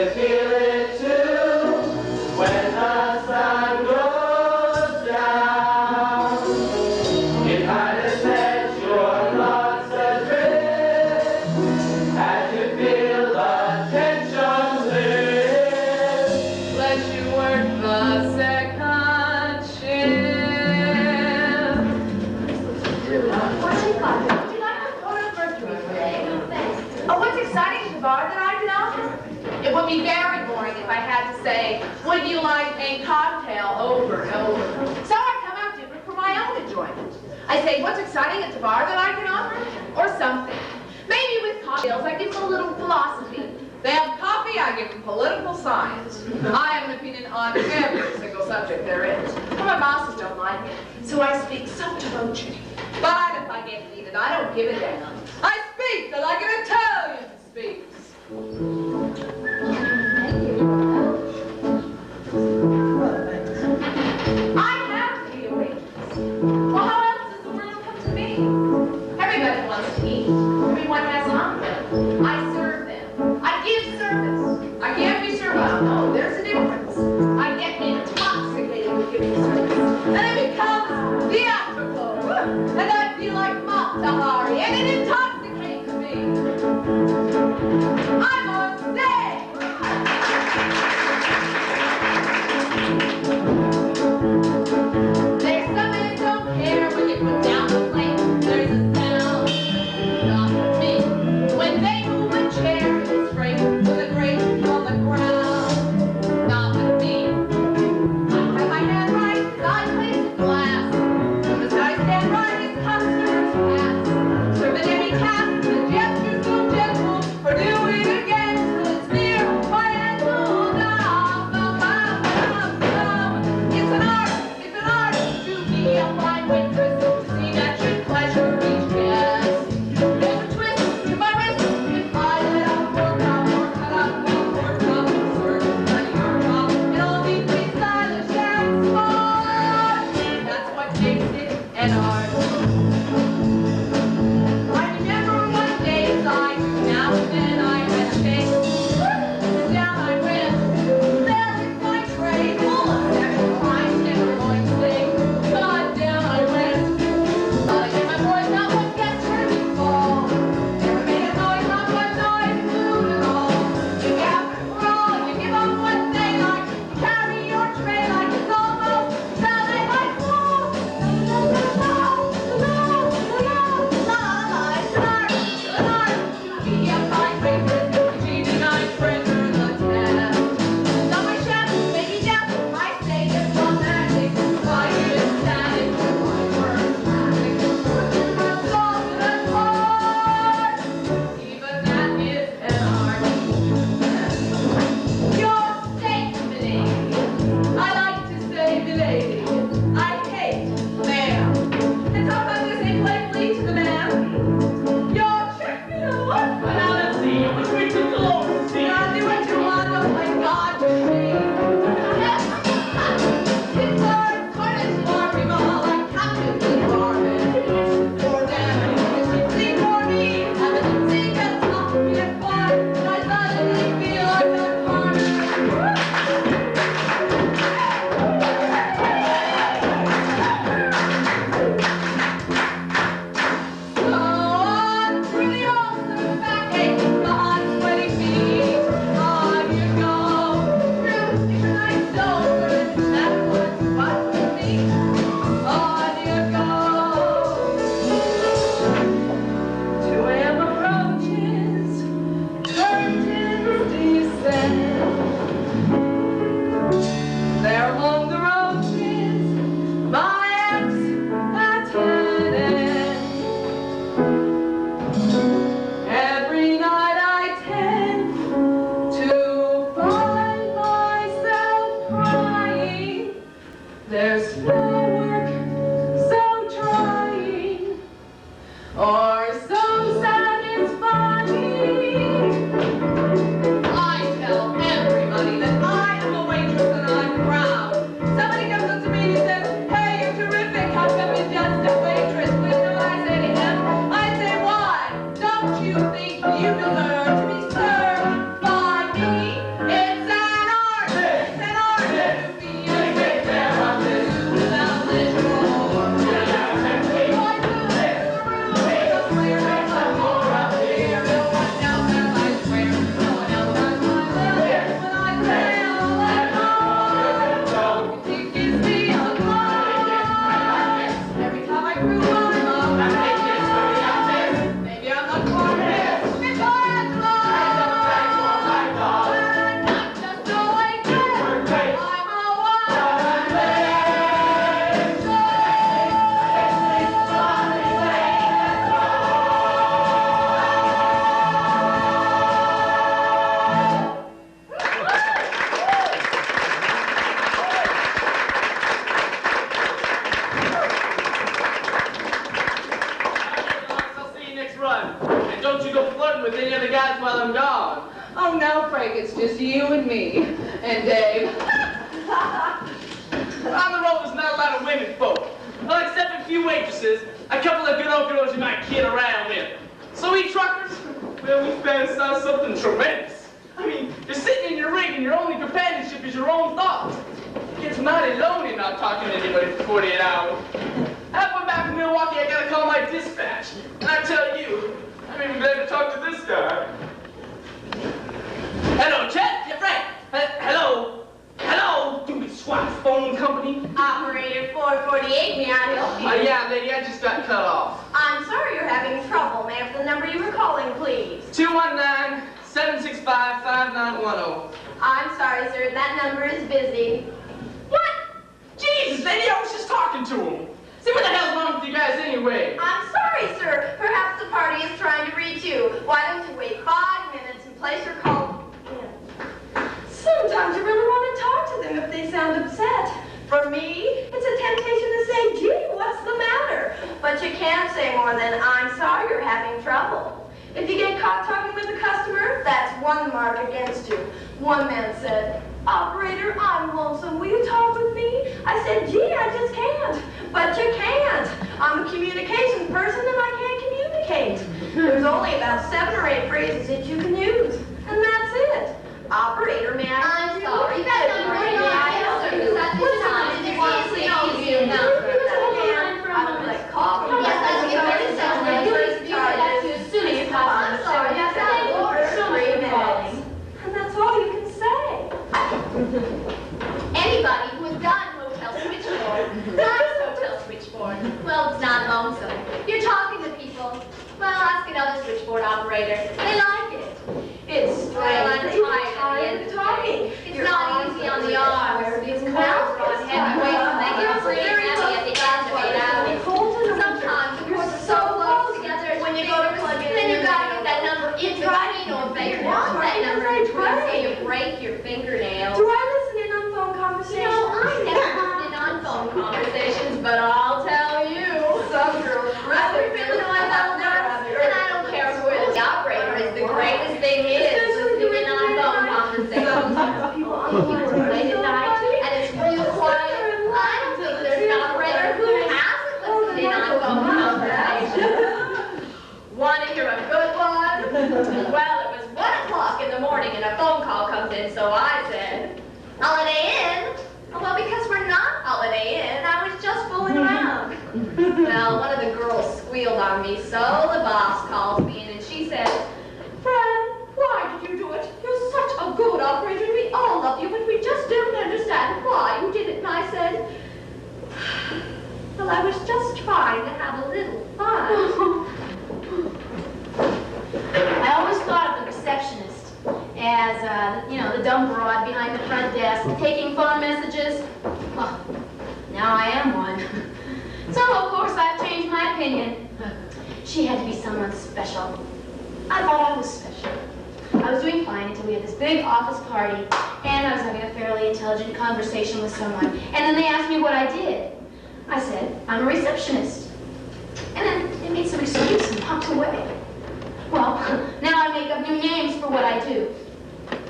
you feel it too when the sun goes down? It kind of sets your thoughts adrift as you feel the tension lift. Let you work the second shift. What's it got? Would you like to go to Mercury today? Oh, what's exciting at the bar that I can offer? It would be very boring if I had to say, would you like a cocktail over and over? So I come out different for my own enjoyment. I say, what's exciting at the bar that I can offer? Or something. Maybe with cocktails, I give them a little philosophy. They have coffee, I give them political science. I have an opinion on every single subject there is. But my bosses don't like it, so I speak so to voce. But if I get heated, I don't give a damn. I speak like an Italian speaks. I have to be awake. Well, how else does the world come to me? Everybody wants to eat. Everyone has hunger. I serve them. I give service. I can't be servile. No, there's a difference. I get intoxicated with giving service. And it becomes theatrical. And I feel like Mata-Hari. And it intoxicates me. I'm on stage. There's some men don't care when you put down the plate. There's a sound, not for me. When they move a chair, it's straight to the grate on the ground. Not with me. I have my hand right as I place the glass. As I stand right as customers pass. Serving any task, the gestures so gentle. Or do it again till it's near my end pulled down. It's an art to be a fine waitress, to see that your pleasure each guest. There's a twist to my wrist, if I let out more cup, more cut up, more cup, serve plenty your cup. It'll need to be stylish and smart. That's what makes it an art. I remember one day as I, now and then I had a face. And down I went. There is my tray full of seven crimes, never going to sing. God down I went. Thought I get my voice out, but guess where we fall? Never made a noise, not one noise, food at all. You gap and crawl, you give up what they like. You carry your tray like it's almost smelling like wool. La la la la la la la. It's an art to be a fine waitress. She denies render the test. Not my chef, maybe death. I say it's romantic. Why is static? My words magic. My song and art. Even that is an art. Your steak, milady. I like to say milady. I hate ma'am. And sometimes I say playfully to the man. Your trick, you know what? But now let's see. Which way to go? See, I do what you want. Oh my God, me. It's our tortoise farming all like Captain Farming. For them, it's easy for me. I'm a sing a song, be a choir, and I suddenly feel like I'm farming. So on through the awesome backache, the hot sweaty feet. job. Oh, no, Frank, it's just you and me. And Dave. On the road, there's not a lot of women folk. Well, except a few waitresses, a couple of good old girls you might kid around with. So we truckers, well, we fantasize something tremendous. I mean, you're sitting in your rig and your only companionship is your own thoughts. It gets mighty lonely not talking to anybody for 48 hours. Halfway back from Milwaukee, I gotta call my dispatch. And I tell you, I'm even glad to talk to this guy. Hello, Chet. Yeah, Frank. Hello. Hello, do we swap phone company? Operator 448, may I help you? Yeah, lady, I just got cut off. I'm sorry you're having trouble. May I have the number you were calling, please? 219-765-5910. I'm sorry, sir. That number is busy. What? Jesus, lady, I was just talking to him. See, what the hell's wrong with you guys anyway? I'm sorry, sir. Perhaps the party is trying to reach you. Why don't you wait 5 minutes and place your call in? Sometimes you really want to talk to them if they sound upset. For me, it's a temptation to say, gee, what's the matter? But you can't say more than, I'm sorry you're having trouble. If you get caught talking with a customer, that's one mark against you. One man said, operator, I'm lonesome. Will you talk with me? I said, gee, I just can't. But you can't. I'm a communications person and I can't communicate. There's only about 7 or 8 phrases that you can use. And that's it. Operator, may I? I'm sorry, that number is not service at this time. There is no view number. I would like coffee. Yes, I'll give her the cell phone. Please do that as soon as possible. I'm sorry, that's out of order. 3 minutes. And that's all you can say. Anybody who has gotten hotel switchboard, likes hotel switchboard. Well, it's not lonesome. You're talking to people. Well, ask another switchboard operator. They like it. It's Well, I'm strange. tired at the end of the talking. day. It's not easy on the arms. These cords are on heavy weights and they get pretty heavy at the end of 8 hours. Sometimes the cords are so close together When you go to plug it in, then you've got to get that number in between, or if they want that number in between, so you break your fingernails. Do I listen in on phone You conversations? know, I never listened in on phone conversations, but I'll tell you. Some girls I would really like that nurse, and I don't care who it is. The operator is the greatest thing is listening in on phone conversations. People are late at night, and it's real quiet. I don't think there's an operator who hasn't listened in on phone conversations. Want to hear a good one? Well, it was 1 o'clock in the morning, and a phone call comes in, so I said, Holiday Inn? Oh, well, because we're not Holiday Inn, I was just fooling around. Well, one of the girls squealed on me, so the boss calls me in and she says, Fred, why did you do it? You're such a good operator, and we all love you, but we just don't understand why you did it. And I said, well, I was just trying to have a little fun. I always thought of the receptionist as, the dumb broad behind the front desk, taking phone messages. Well, now I am one. So, of course, I've changed my opinion. She had to be someone special. I thought I was special. I was doing fine until we had this big office party, and I was having a fairly intelligent conversation with someone. And then they asked me what I did. I said, I'm a receptionist. And then they made some excuse and walked away. Well, now I make up new names for what I do.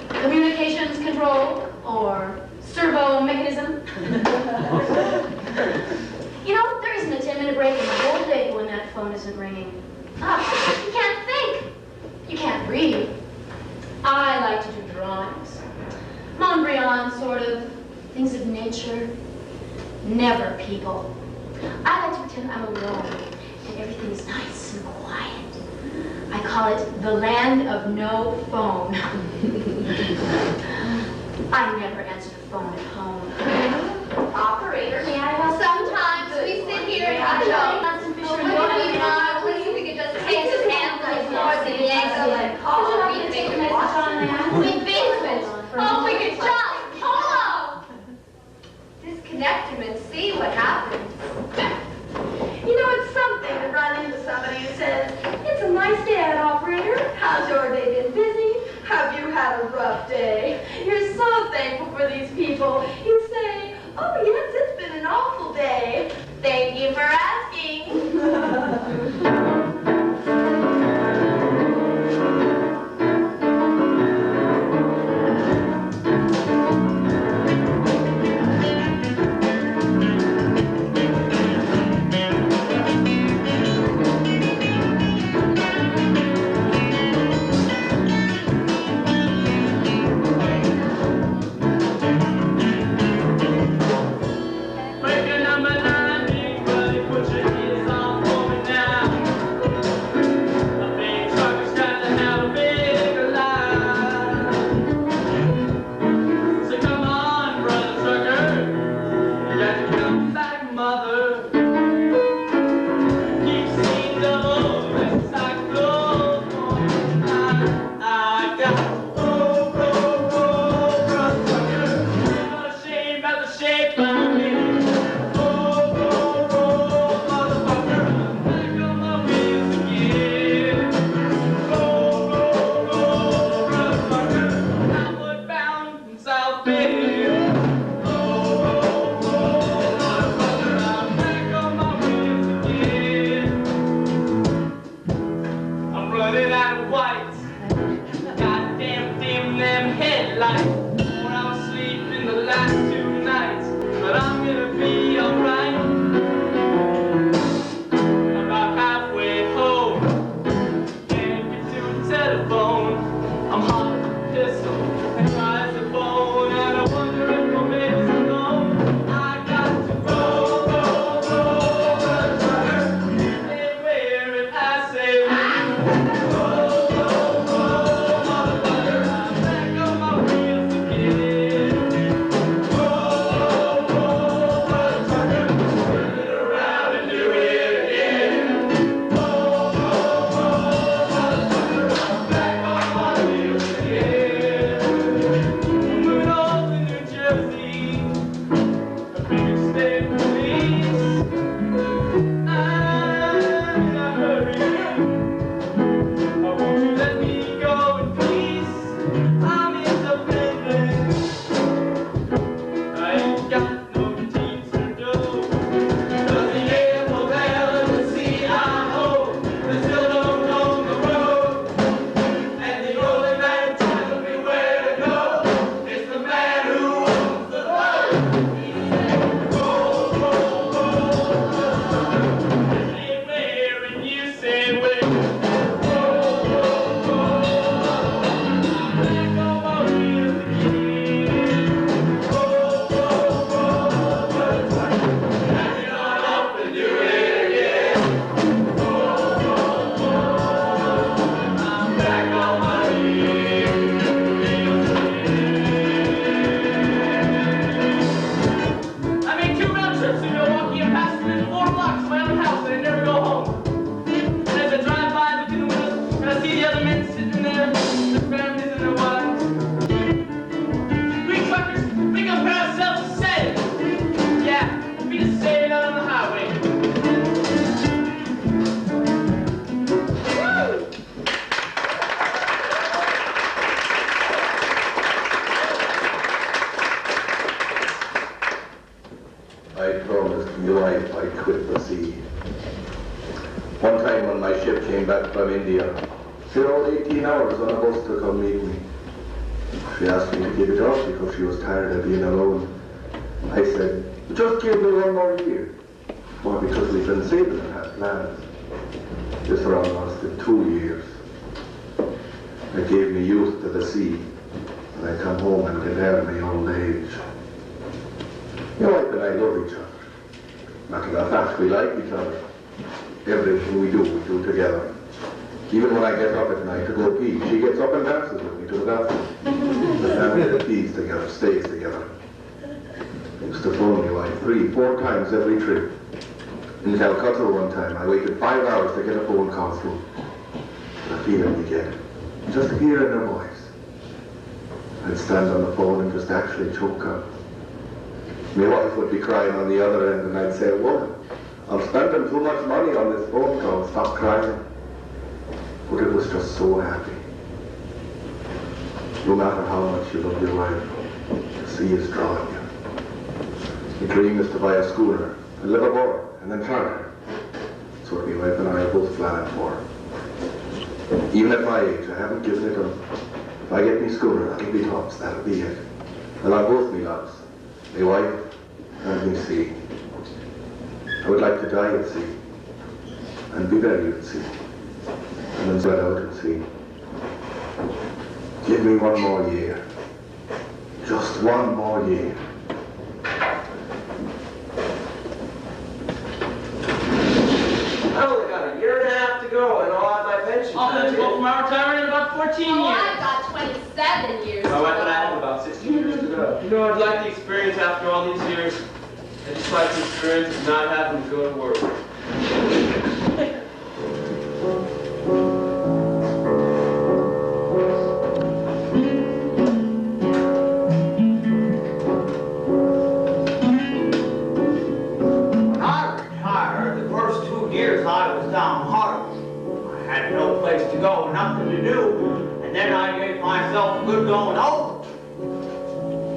Communications control, or servo mechanism. There isn't a 10-minute break in the whole day when that phone isn't ringing. You can't think. You can't read. I like to do drawings. Mondrian, sort of. Things of nature. Never people. I like to pretend I'm alone, and everything is nice and quiet. I call it the land of no phone. I never answer the phone at home. Operator, may I help? Sometimes we sit here and I we could just take this handful of more than the eggs and call we make a message on that. We basement. Oh, we could just hello. Disconnect him and see what happens. It's something to run into somebody who says, it's a nice day out, operator. How's your day been? Busy? Have you had a rough day? You're so thankful for these people. You say, oh yes, it's been an awful day. Thank you for asking. light. 4 hours sleep in the last 2 nights, but I'm gonna be alright. About halfway home, can't get to the telephone. I'm hot as a pistol and dry as a bone, and I wonder if my baby's alone. I got to go, brother trucker, anywhere if I say go, motherfucker, I'm back on my wheels again. Go, brother trucker, turn it around and do it again. Go, brother trucker, I'm back on my wheels again. I'm moving on to New Jersey, a bigger state police. I'm in a hurry. Won't you let me go in peace? I'm independent. I ain't got no teeth to do. Does the air for land and the sea I hold? They still don't know the road. And the only man telling me where to go is the man who owns the road. He said, go, I say where and you say where. Back on my wheels again. Back it all up and do it again. I'm back on my wheels again. I made 2 round trips to Milwaukee and passed through 4 blocks of my own house and I never go home. And as I drive by, look in the windows, and I see the other men sitting there, their families and their wives. We truckers, we compare ourselves to saved. Yeah, we just saved out on the highway. Woo! I promised my wife I'd quit the sea. One time when my ship came back from India, she rode 18 hours on a bus to come meet me. She asked me to give it up because she was tired of being alone. I said, just give me 1 more year. Well, because we've been saving and had plans. This run lasted 2 years. It gave me youth to the sea, and I come home and get out of my old age. My wife and I love each other. Matter of fact, we like each other. Everything we do together. Even when I get up at night to go pee, she gets up and dances with me to the bathroom. The family that pees together, stays together. I used to phone my wife 3, 4 times every trip. In Calcutta one time, I waited 5 hours to get a phone call through. The feeling you get, just hearing her voice. I'd stand on the phone and just actually choke up. My wife would be crying on the other end and I'd say, woman, I'm spending too much money on this phone call, stop crying. But it was just so happy. No matter how much you love your wife, the sea is drawing you. The dream is to buy a schooner, and live aboard, and then charter. That's what my wife and I are both planning for. Even at my age, I haven't given it up. If I get me schooner, that'll be tops, that'll be it. I'll have both me loves, my wife and me sea. I would like to die at sea, and be buried at sea, and then spread out at sea. Give me 1 more year. Just 1 more year. I only got a year and a half to go, and I'll have my pension. I'll have to go from our retirement in about 14 Oh, years. I've got 27 years. My wife and I have about 16 years to go. You know, I'd like the experience after all these years. I just like the experience of not having to go to work. When I retired, the first 2 years I was downhearted. I had no place to go, nothing to do, and then I gave myself a good going over.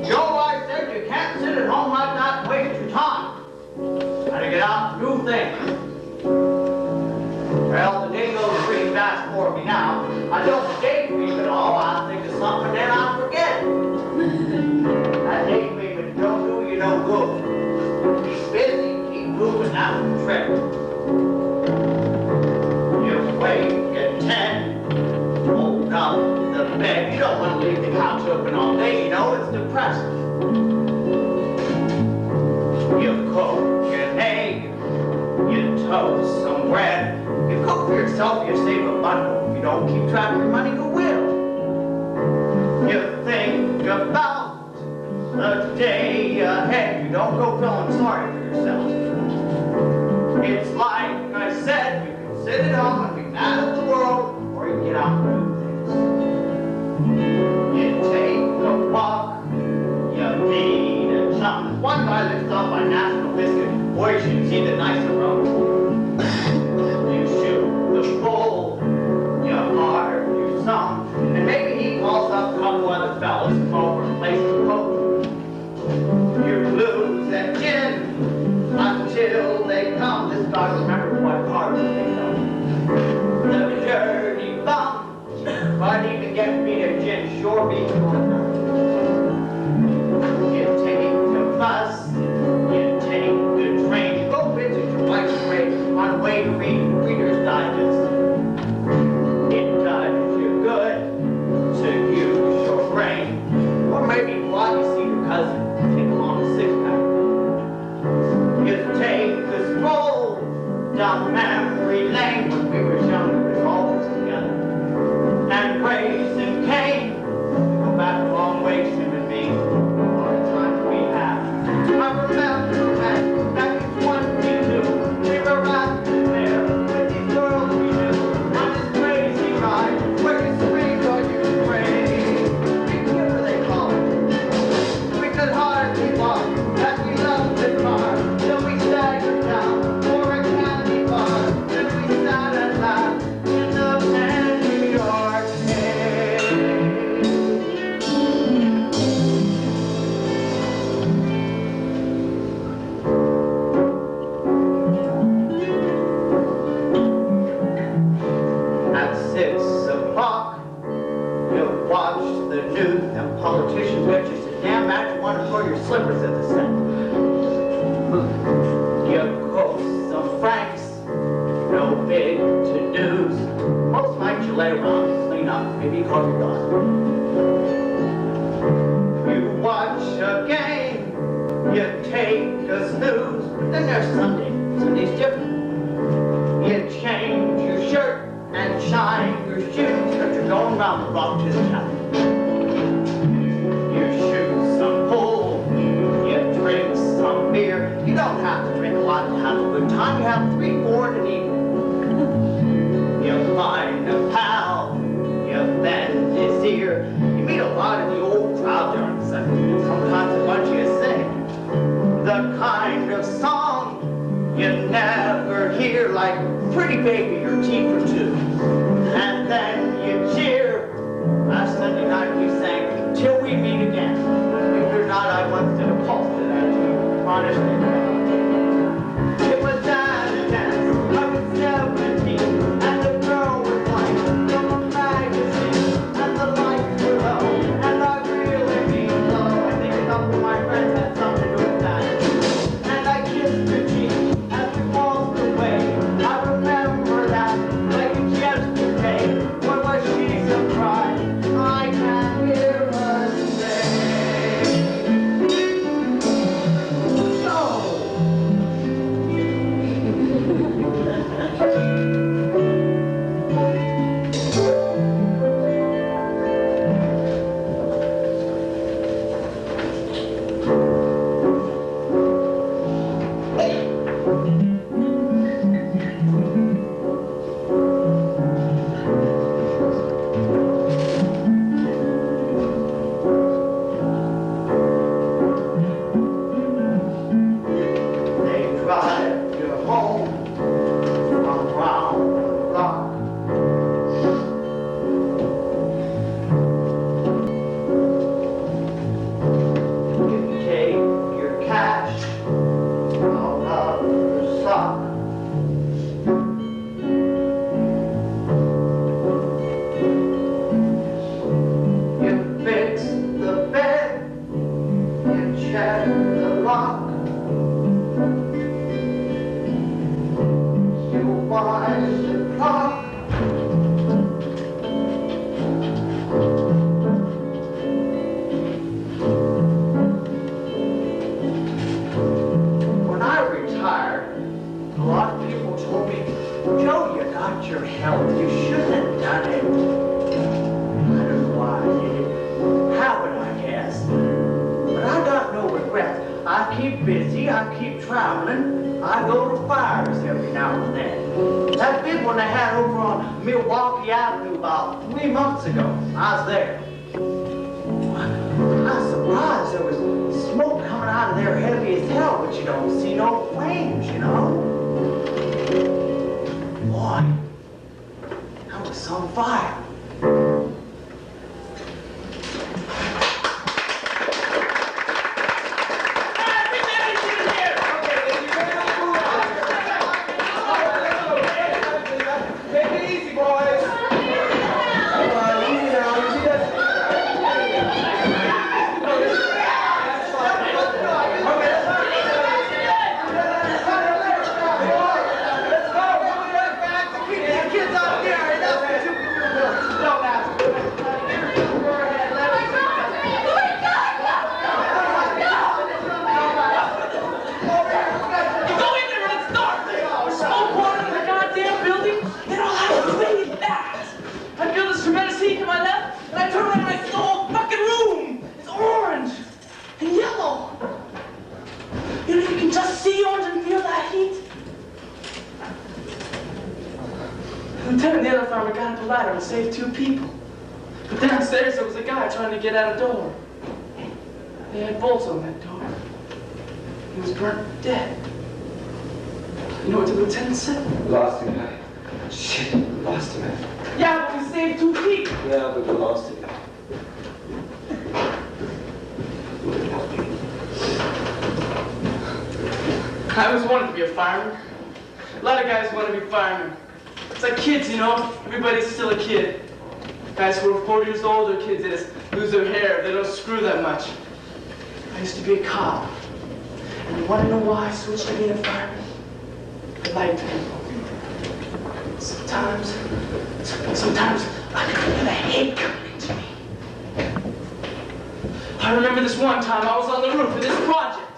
Joe, I said, you can't sit at home like that and waste your time. Gotta get out and do things. Well, the day goes pretty fast for me now. I don't daydream at all. I think of something, then I forget it. don't want to leave the couch open all day, you know, it's depressing. You cook an egg, you toast some bread, you cook for yourself, you save a bundle. If you don't keep track of your money, you will. You think about the day ahead, you don't go feeling sorry for yourself. It's like I said, you can sit at home and be mad at the world, or you get out and do things. You take a walk, you meet a chum. One guy lives up by National Biscuit, boy, you should see the nicer road. You shoot the bull, you argue some, and maybe he calls up a couple other fellas to come over and play some poker. You lose at gin until they come. This guy remembers what cards they know. The dirty bum, but even getting me a gin sure beats going on. You take the bus, you take the train, you go visit your wife's grave on the way to read Reader's Digest. It does you good to use your brain, or maybe while you see your cousin, take along a six-pack. You take the stroll down memory lane when we were younger, we were always together. And raising Cain, we go back a long ways, him and me, all the times we had. I remember when back in 22, we were out there with these girls we knew on this crazy ride, where you screamed or you prayed. Whatever they call it. We could hardly walk, that we loved the car, till we staggered down for a candy bar, then we sat and laughed in the penny arcade. At 6 o'clock, you watch the news and politicians bet you sit down back you want to throw your slippers at the center. You cook some franks, no big to-dos. Most nights you lay around and clean up, maybe call your daughter. You watch a game, you take a snooze, but then there's Sunday. Sunday's different. You change your shirt and shine your shoes, but you're going round the block to the town. You shoot some pool, you drink some beer. You don't have to drink a lot to have a good time. You have 3, 4 in an evening. You find a pal, you bend his ear. You meet a lot of the old crowd there on Sunday. Sometimes a bunch of you sing the kind of song you never hear, like Pretty Baby or Tea for Two. And then you cheer. Last Sunday night we sang Till We Meet Again. Believe it or not, I once did a pulse to that tune. Honestly. It was that dance, I was 17, and the girl was like from a magazine, and the lights were low, and I really mean low. I think a couple of my friends had something to do with that. And I kissed her cheek as we walked away. I remember that like it's yesterday. What was she surprised? I can't running. I go to fires every now and then. That big one they had over on Milwaukee Avenue about 3 months ago, I was there. I was surprised there was smoke coming out of there heavy as hell, but you don't see no flames, you know? Boy, that was some fire. Saved 2 people. But downstairs there was a guy trying to get out a door. They had bolts on that door. He was burnt dead. You know what the lieutenant said? Lost him, man. Shit, lost him, man. Yeah, but we saved 2 people. Yeah, but we lost him. I always wanted to be a fireman. A lot of guys want to be firemen. It's like kids, you know? Everybody's still a kid. Guys who are 40 years old are kids, they just lose their hair. They don't screw that much. I used to be a cop. And you want to know why I switched to being a fireman? I liked people. Sometimes I could feel the hate coming into me. I remember this one time I was on the roof of this project.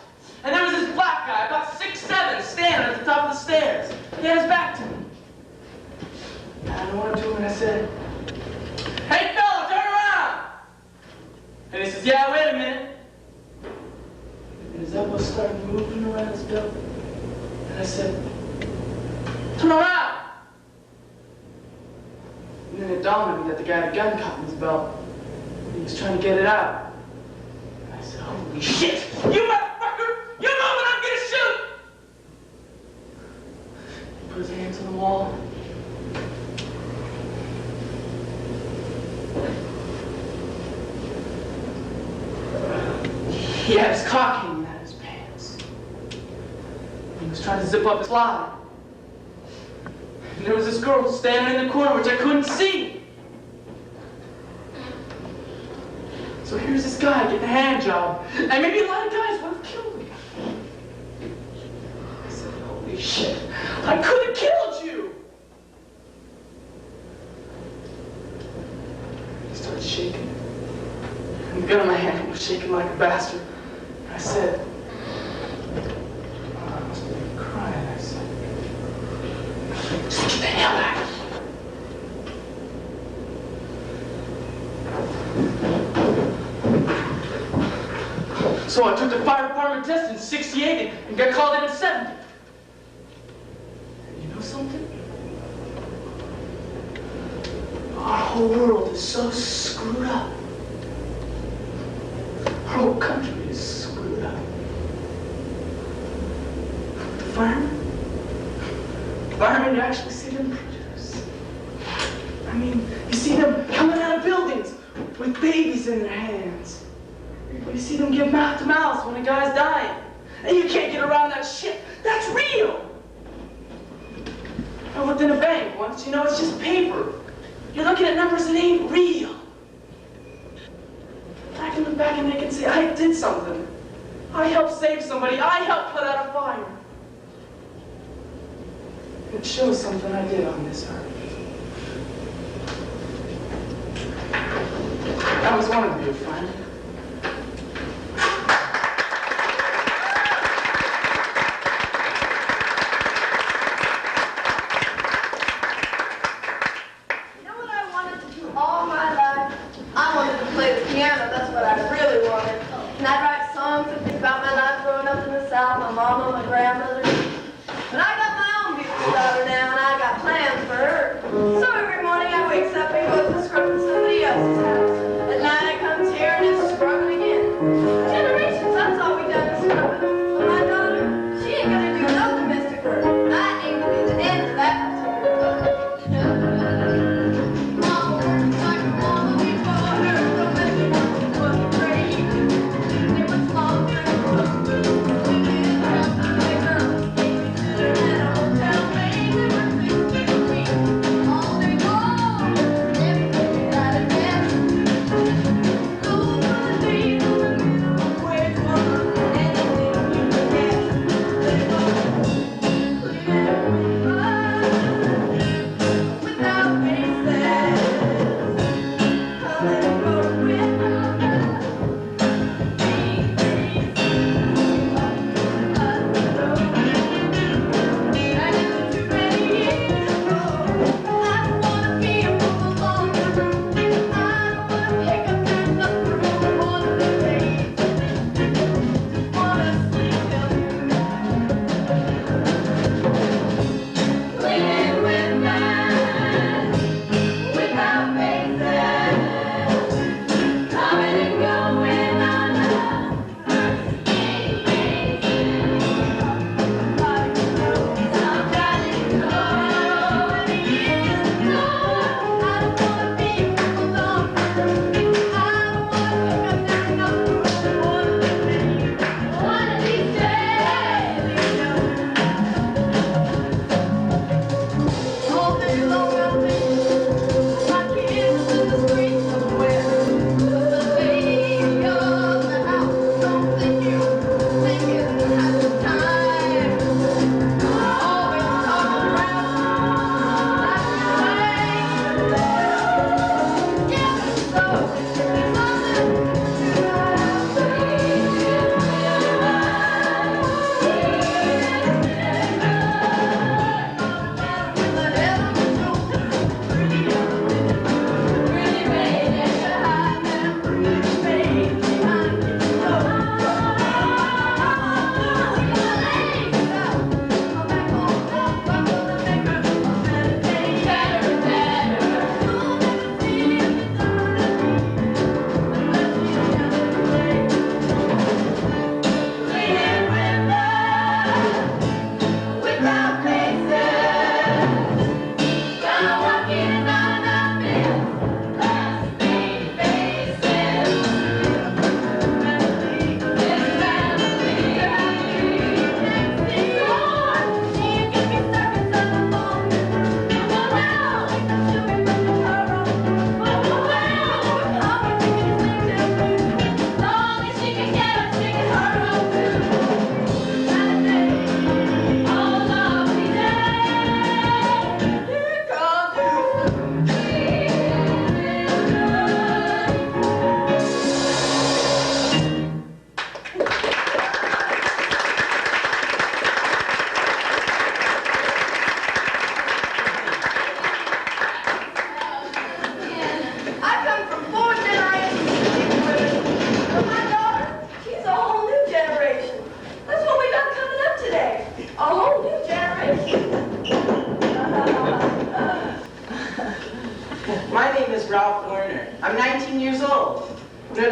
And there was this black guy, about 6'7", standing at the top of the stairs. He had his back to me. And I went up to him and I said, "Hey fella, turn around!" And he says, "Yeah, wait a minute." And his elbows started moving around his belt. And I said, "Turn around!" And then it dawned on me that the guy had a gun caught in his belt. And he was trying to get it out. And I said, "Holy shit! You motherfucker! You know when I'm gonna shoot!" He put his hands on the wall. He had his cock hanging out of his pants. He was trying to zip up his fly. And there was this girl standing in the corner, which I couldn't see. So here's this guy getting a hand job. And maybe a lot of guys would have killed me. I said, "Holy shit, I could have killed you!" He started shaking. And the gun in my hand was shaking like a bastard. I said, "Oh, I must be crying." I said, "Just get the hell out of here." So I took the fire department test in '68 and got called in in '70. And you know something? Our whole world is so screwed up. Our whole country is screwed up. The firemen, you actually see them produce. I mean, you see them coming out of buildings with babies in their hands. You see them give mouth to mouth when a guy's dying. And you can't get around that shit. That's real. I worked in a bank once, you know, it's just paper. You're looking at numbers that ain't real. I can look back and they can say, I did something. I helped save somebody. I helped put out a fire. It shows something I did on this earth. I always wanted to be a fireman. You know what I wanted to do all my life? I wanted to play the piano. That's what I really wanted. And I'd write songs and think about my life growing up in the South, my mama, my grandmother,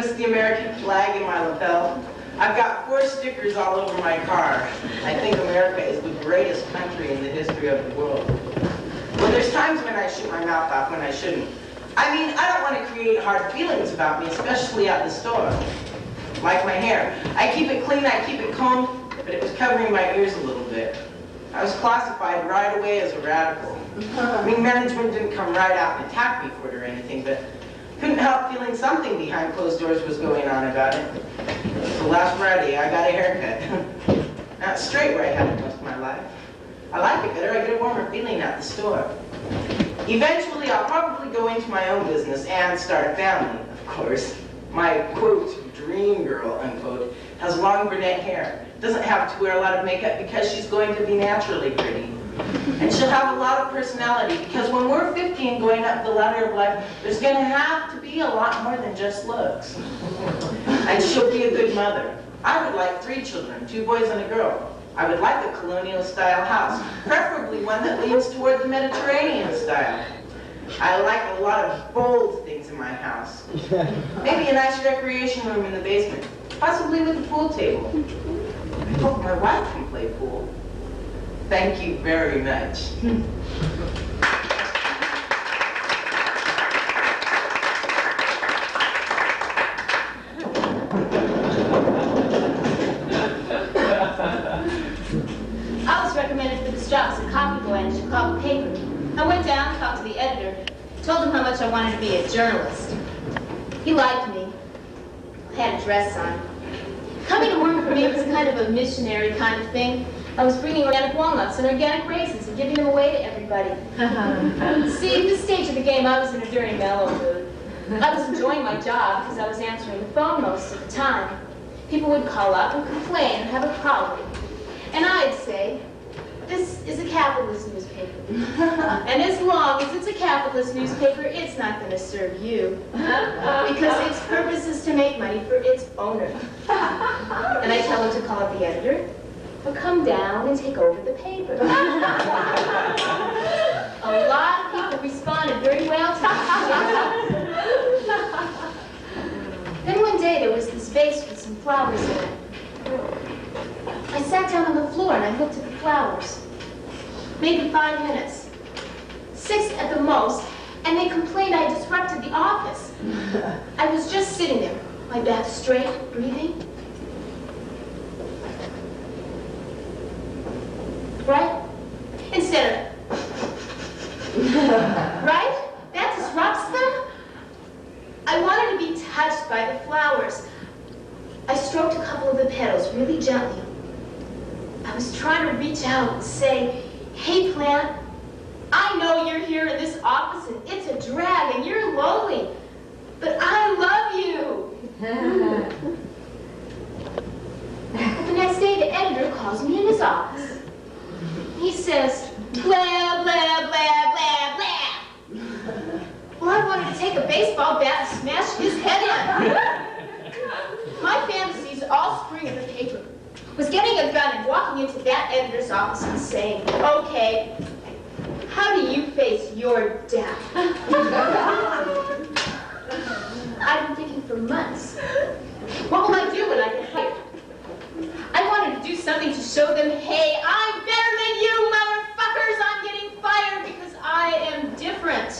notice the American flag in my lapel? I've got 4 stickers all over my car. I think America is the greatest country in the history of the world. Well, there's times when I shoot my mouth off when I shouldn't. I mean, I don't want to create hard feelings about me, especially at the store. Like my hair. I keep it clean, I keep it combed, but it was covering my ears a little bit. I was classified right away as a radical. I mean, management didn't come right out and attack me for it or anything, but couldn't help feeling something behind closed doors was going on about it. So last Friday, I got a haircut. Not straight where I had it most of my life. I like it better, I get a warmer feeling at the store. Eventually, I'll probably go into my own business and start a family, of course. My, quote, dream girl, unquote, has long brunette hair. Doesn't have to wear a lot of makeup because she's going to be naturally pretty. And she'll have a lot of personality because when we're 15 going up the ladder of life, there's going to have to be a lot more than just looks. And she'll be a good mother. I would like 3 children, 2 boys and a girl. I would like a colonial-style house, preferably one that leans toward the Mediterranean style. I like a lot of bold things in my house. Maybe a nice recreation room in the basement, possibly with a pool table. I hope my wife can play pool. Thank you very much. I was recommended for this job as a copy boy in a Chicago paper. I went down, talked to the editor, told him how much I wanted to be a journalist. He liked me. I had a dress on. Coming to work for me was kind of a missionary kind of thing. I was bringing organic walnuts and organic raisins and giving them away to everybody. See, at this stage of the game, I was in a very mellow mood. I was enjoying my job because I was answering the phone most of the time. People would call up and complain and have a problem. And I'd say, this is a capitalist newspaper. And as long as it's a capitalist newspaper, it's not going to serve you. Because its purpose is to make money for its owner. And I tell them to call up the editor, or come down and take over the paper. A lot of people responded very well to this. Then one day there was this vase with some flowers in it. I sat down on the floor and I looked at the flowers. Maybe 5 minutes. 6 at the most, and they complained I disrupted the office. I was just sitting there, my back straight, breathing. Right? Instead of... Right? That disrupts them? I wanted to be touched by the flowers. I stroked a couple of the petals really gently. I was trying to reach out and say, hey, plant, I know you're here in this office and it's a drag and you're lonely, but I love you. But the next day, the editor calls me in his office. He says, blah, blah, blah, blah, blah. Well, I wanted to take a baseball bat and smash his head in. My fantasies all spring in the paper was getting a gun and walking into that editor's office and saying, okay, how do you face your death? I've been thinking for months, what will I do when I get hired? I wanted to do something to show them, hey, I'm better than you motherfuckers, I'm getting fired because I am different.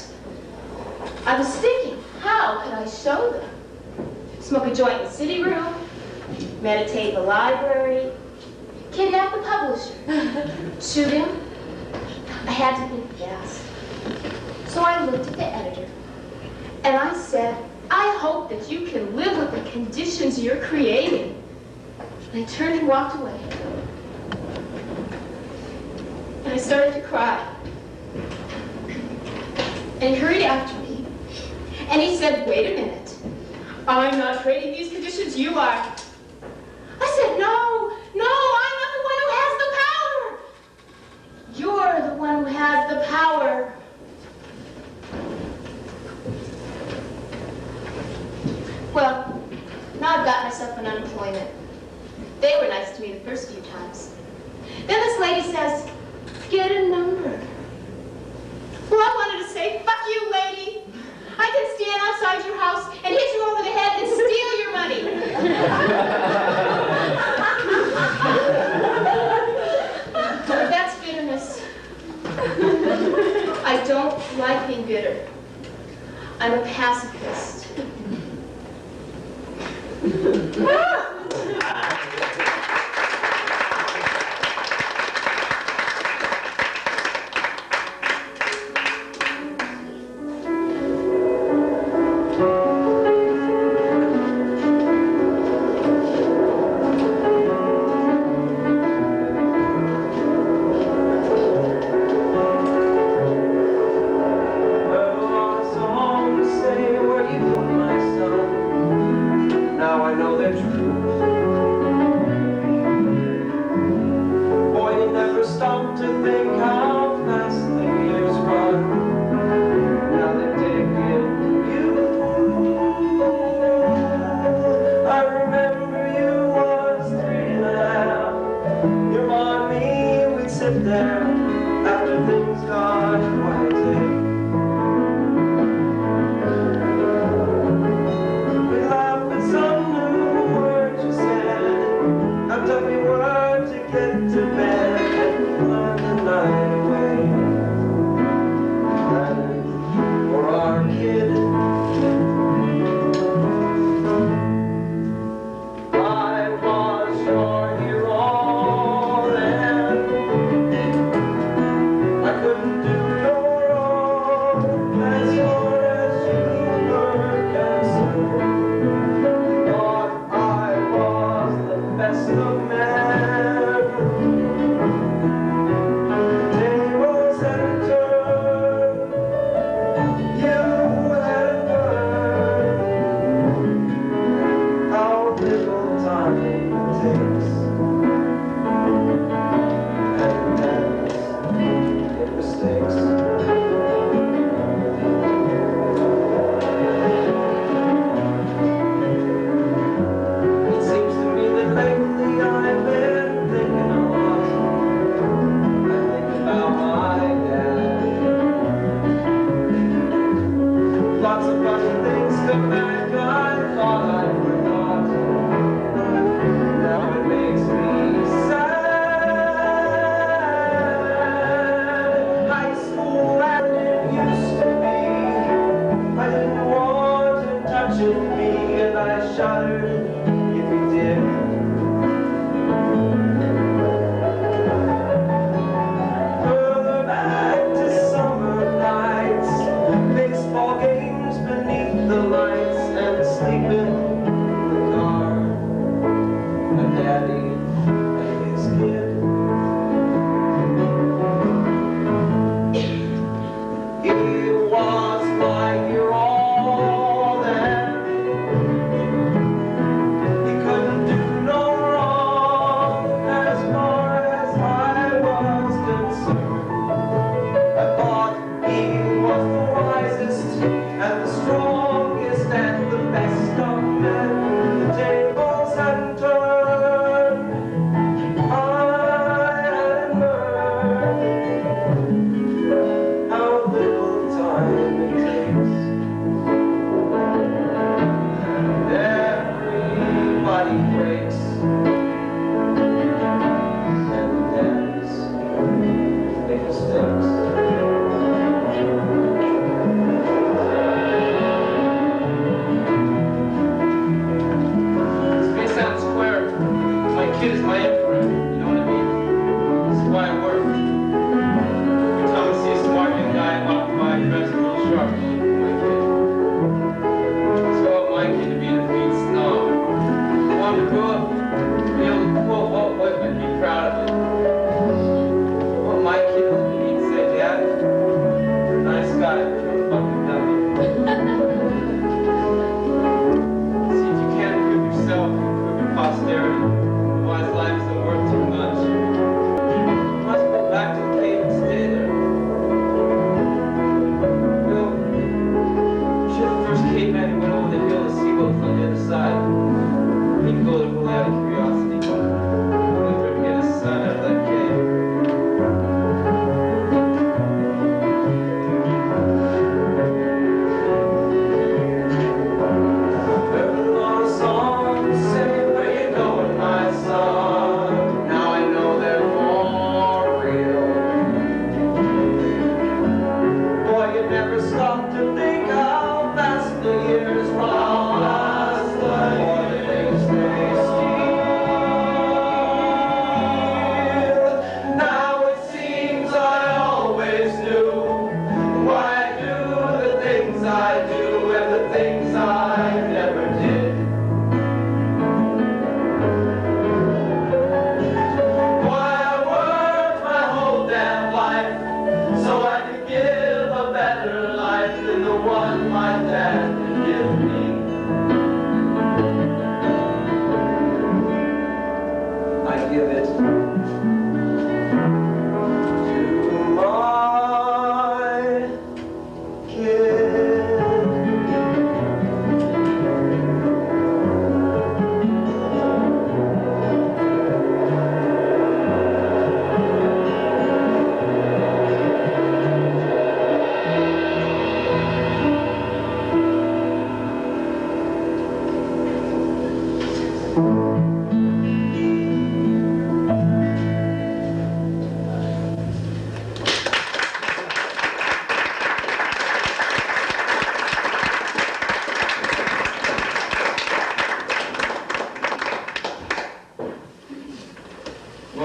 I was thinking, how could I show them? Smoke a joint in the city room, meditate in the library, kidnap the publisher, shoot him. I had to think fast. So I looked at the editor, and I said, I hope that you can live with the conditions you're creating. And I turned and walked away. And I started to cry. And he hurried after me, and he said, wait a minute. I'm not creating these conditions, you are. I said, no, I'm not the one who has the power. You're the one who has the power. Well, now I've got myself an unemployment. They were nice to me the first few times. Then this lady says, get a number. Well, I wanted to say, fuck you, lady. I can stand outside your house and hit you over the head and steal your money. That's bitterness. I don't like being bitter. I'm a pacifist. Now I know the truth. Boy, you never stop to think how fast the years run. Now they're taking you. I remember you was 3.5. Your mommy, we'd sit there after things got quiet. Took me word to get to bed and learn the night away. Planning for our kid. I was your hero then. I couldn't do no wrong as far as you were concerned. Thought I was the best of men. Tables had turned, you had learned how little time it takes, and hands in mistakes. It seems to me that lately I've been thinking a lot. I think about my dad. Lots of funny things come back I thought I forgot. Now it makes me sad. High school as it used to be. I didn't want him touching me, and I shuddered if he did. Further back to summer nights, baseball games beneath the lights, and sleeping in the car, a daddy and his kid. He was my hero then. You want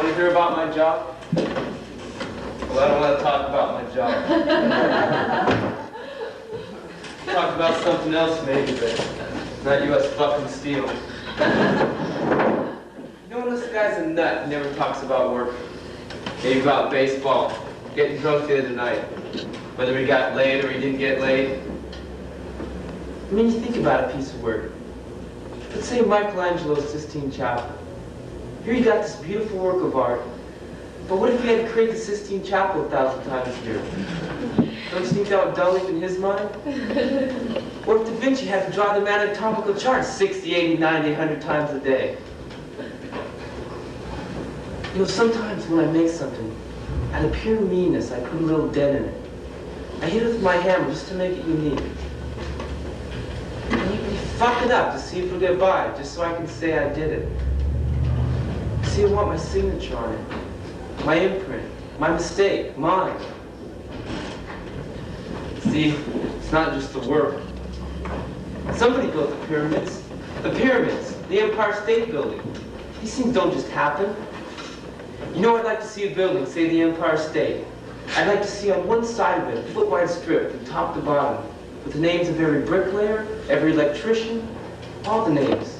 to hear about my job? Well, I don't want to talk about my job. Talk about something else maybe, but not U.S. fucking Steel. You know, this guy's a nut. He never talks about work. Maybe about baseball. Getting drunk the other night. Whether he got laid or he didn't get laid. I mean, you think about a piece of work. Let's say Michelangelo's Sistine Chapel. Here you got this beautiful work of art. But what if you had to create the Sistine Chapel 1,000 times a year? Don't you think that would dull even his mind? Or if Da Vinci had to draw the anatomical chart 60, 80, 90, 100 times a day? You know, sometimes when I make something, out of pure meanness, I put a little dent in it. I hit it with my hammer just to make it unique. And you fuck it up to see if it'll get by, just so I can say I did it. See, I want my signature on it. My imprint. My mistake. Mine. See, it's not just the work. Somebody built the pyramids. The pyramids. The Empire State Building. These things don't just happen. You know, I'd like to see a building, say the Empire State. I'd like to see on one side of it a foot-wide strip from top to bottom with the names of every bricklayer, every electrician, all the names.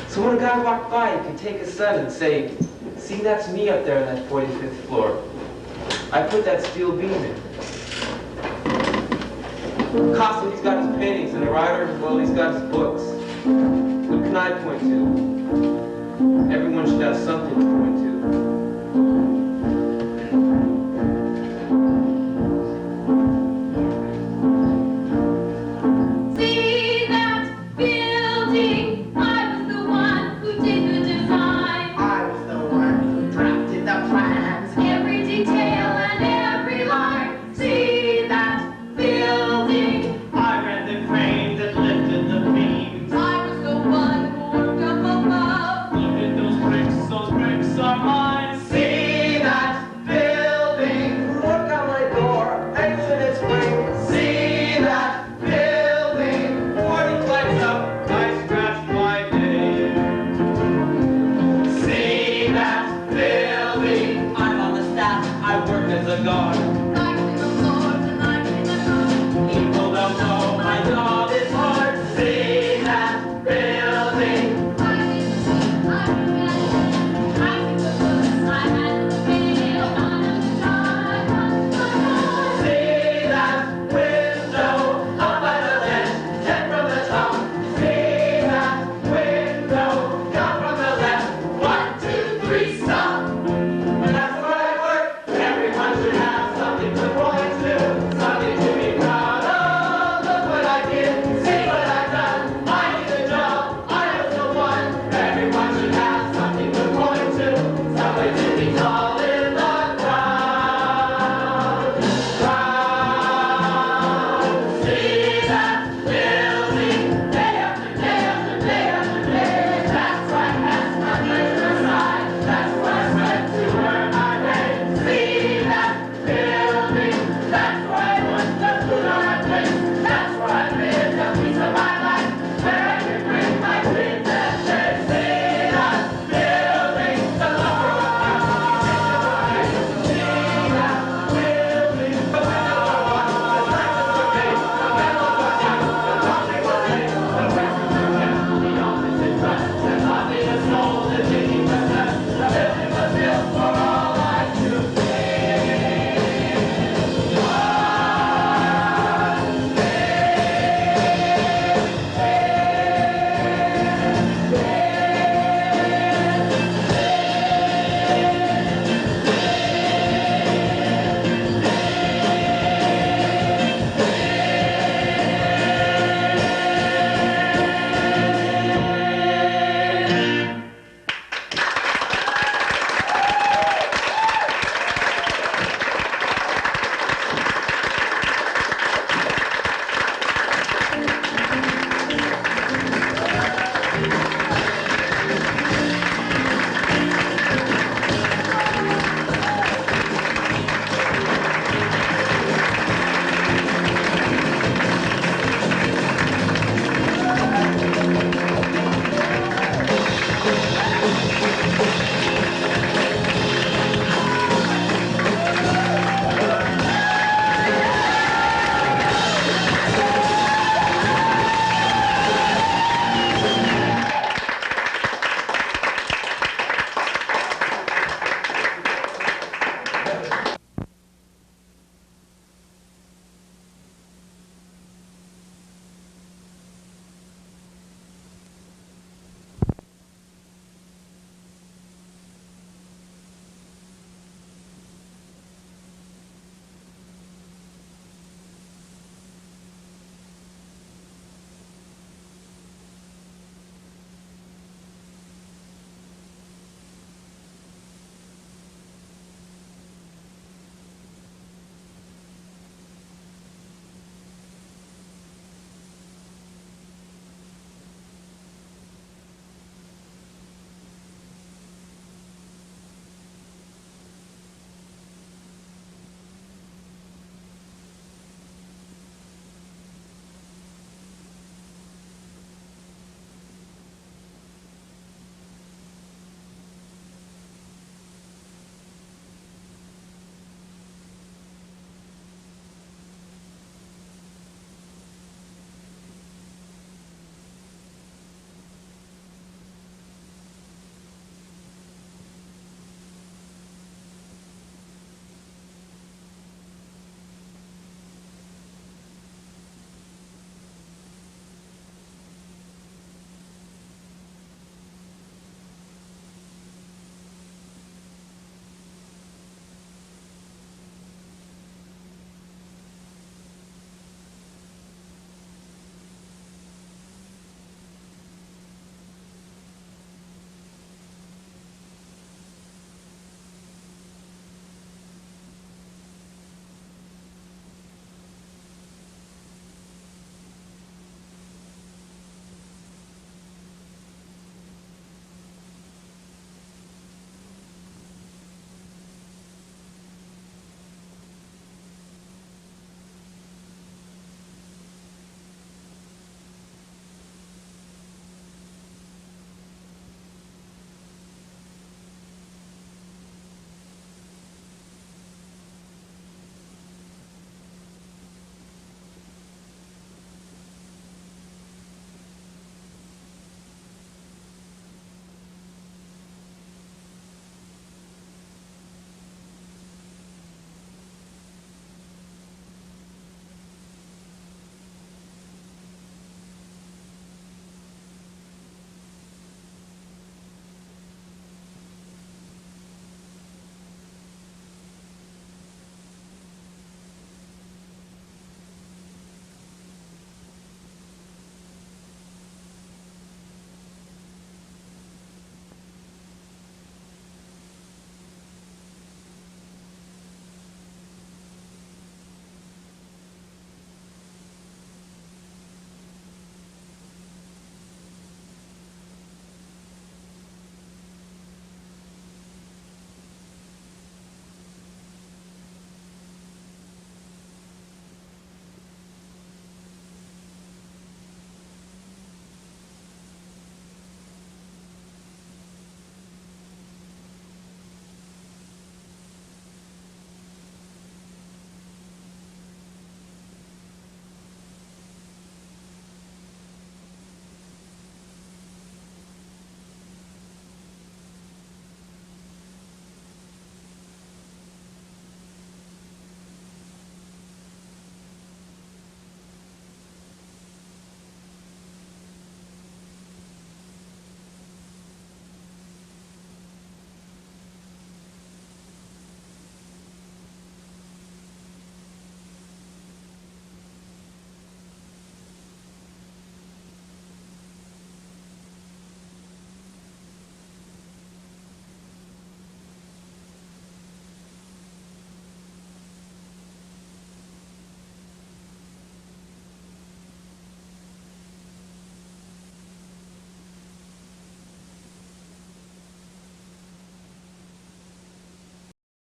So when a guy walked by, he could take his son and say, see, that's me up there on that 45th floor. I put that steel beam in. Costa, he's got his paintings, and the writer, well, he's got his books. What can I point to? Everyone should have something to point to.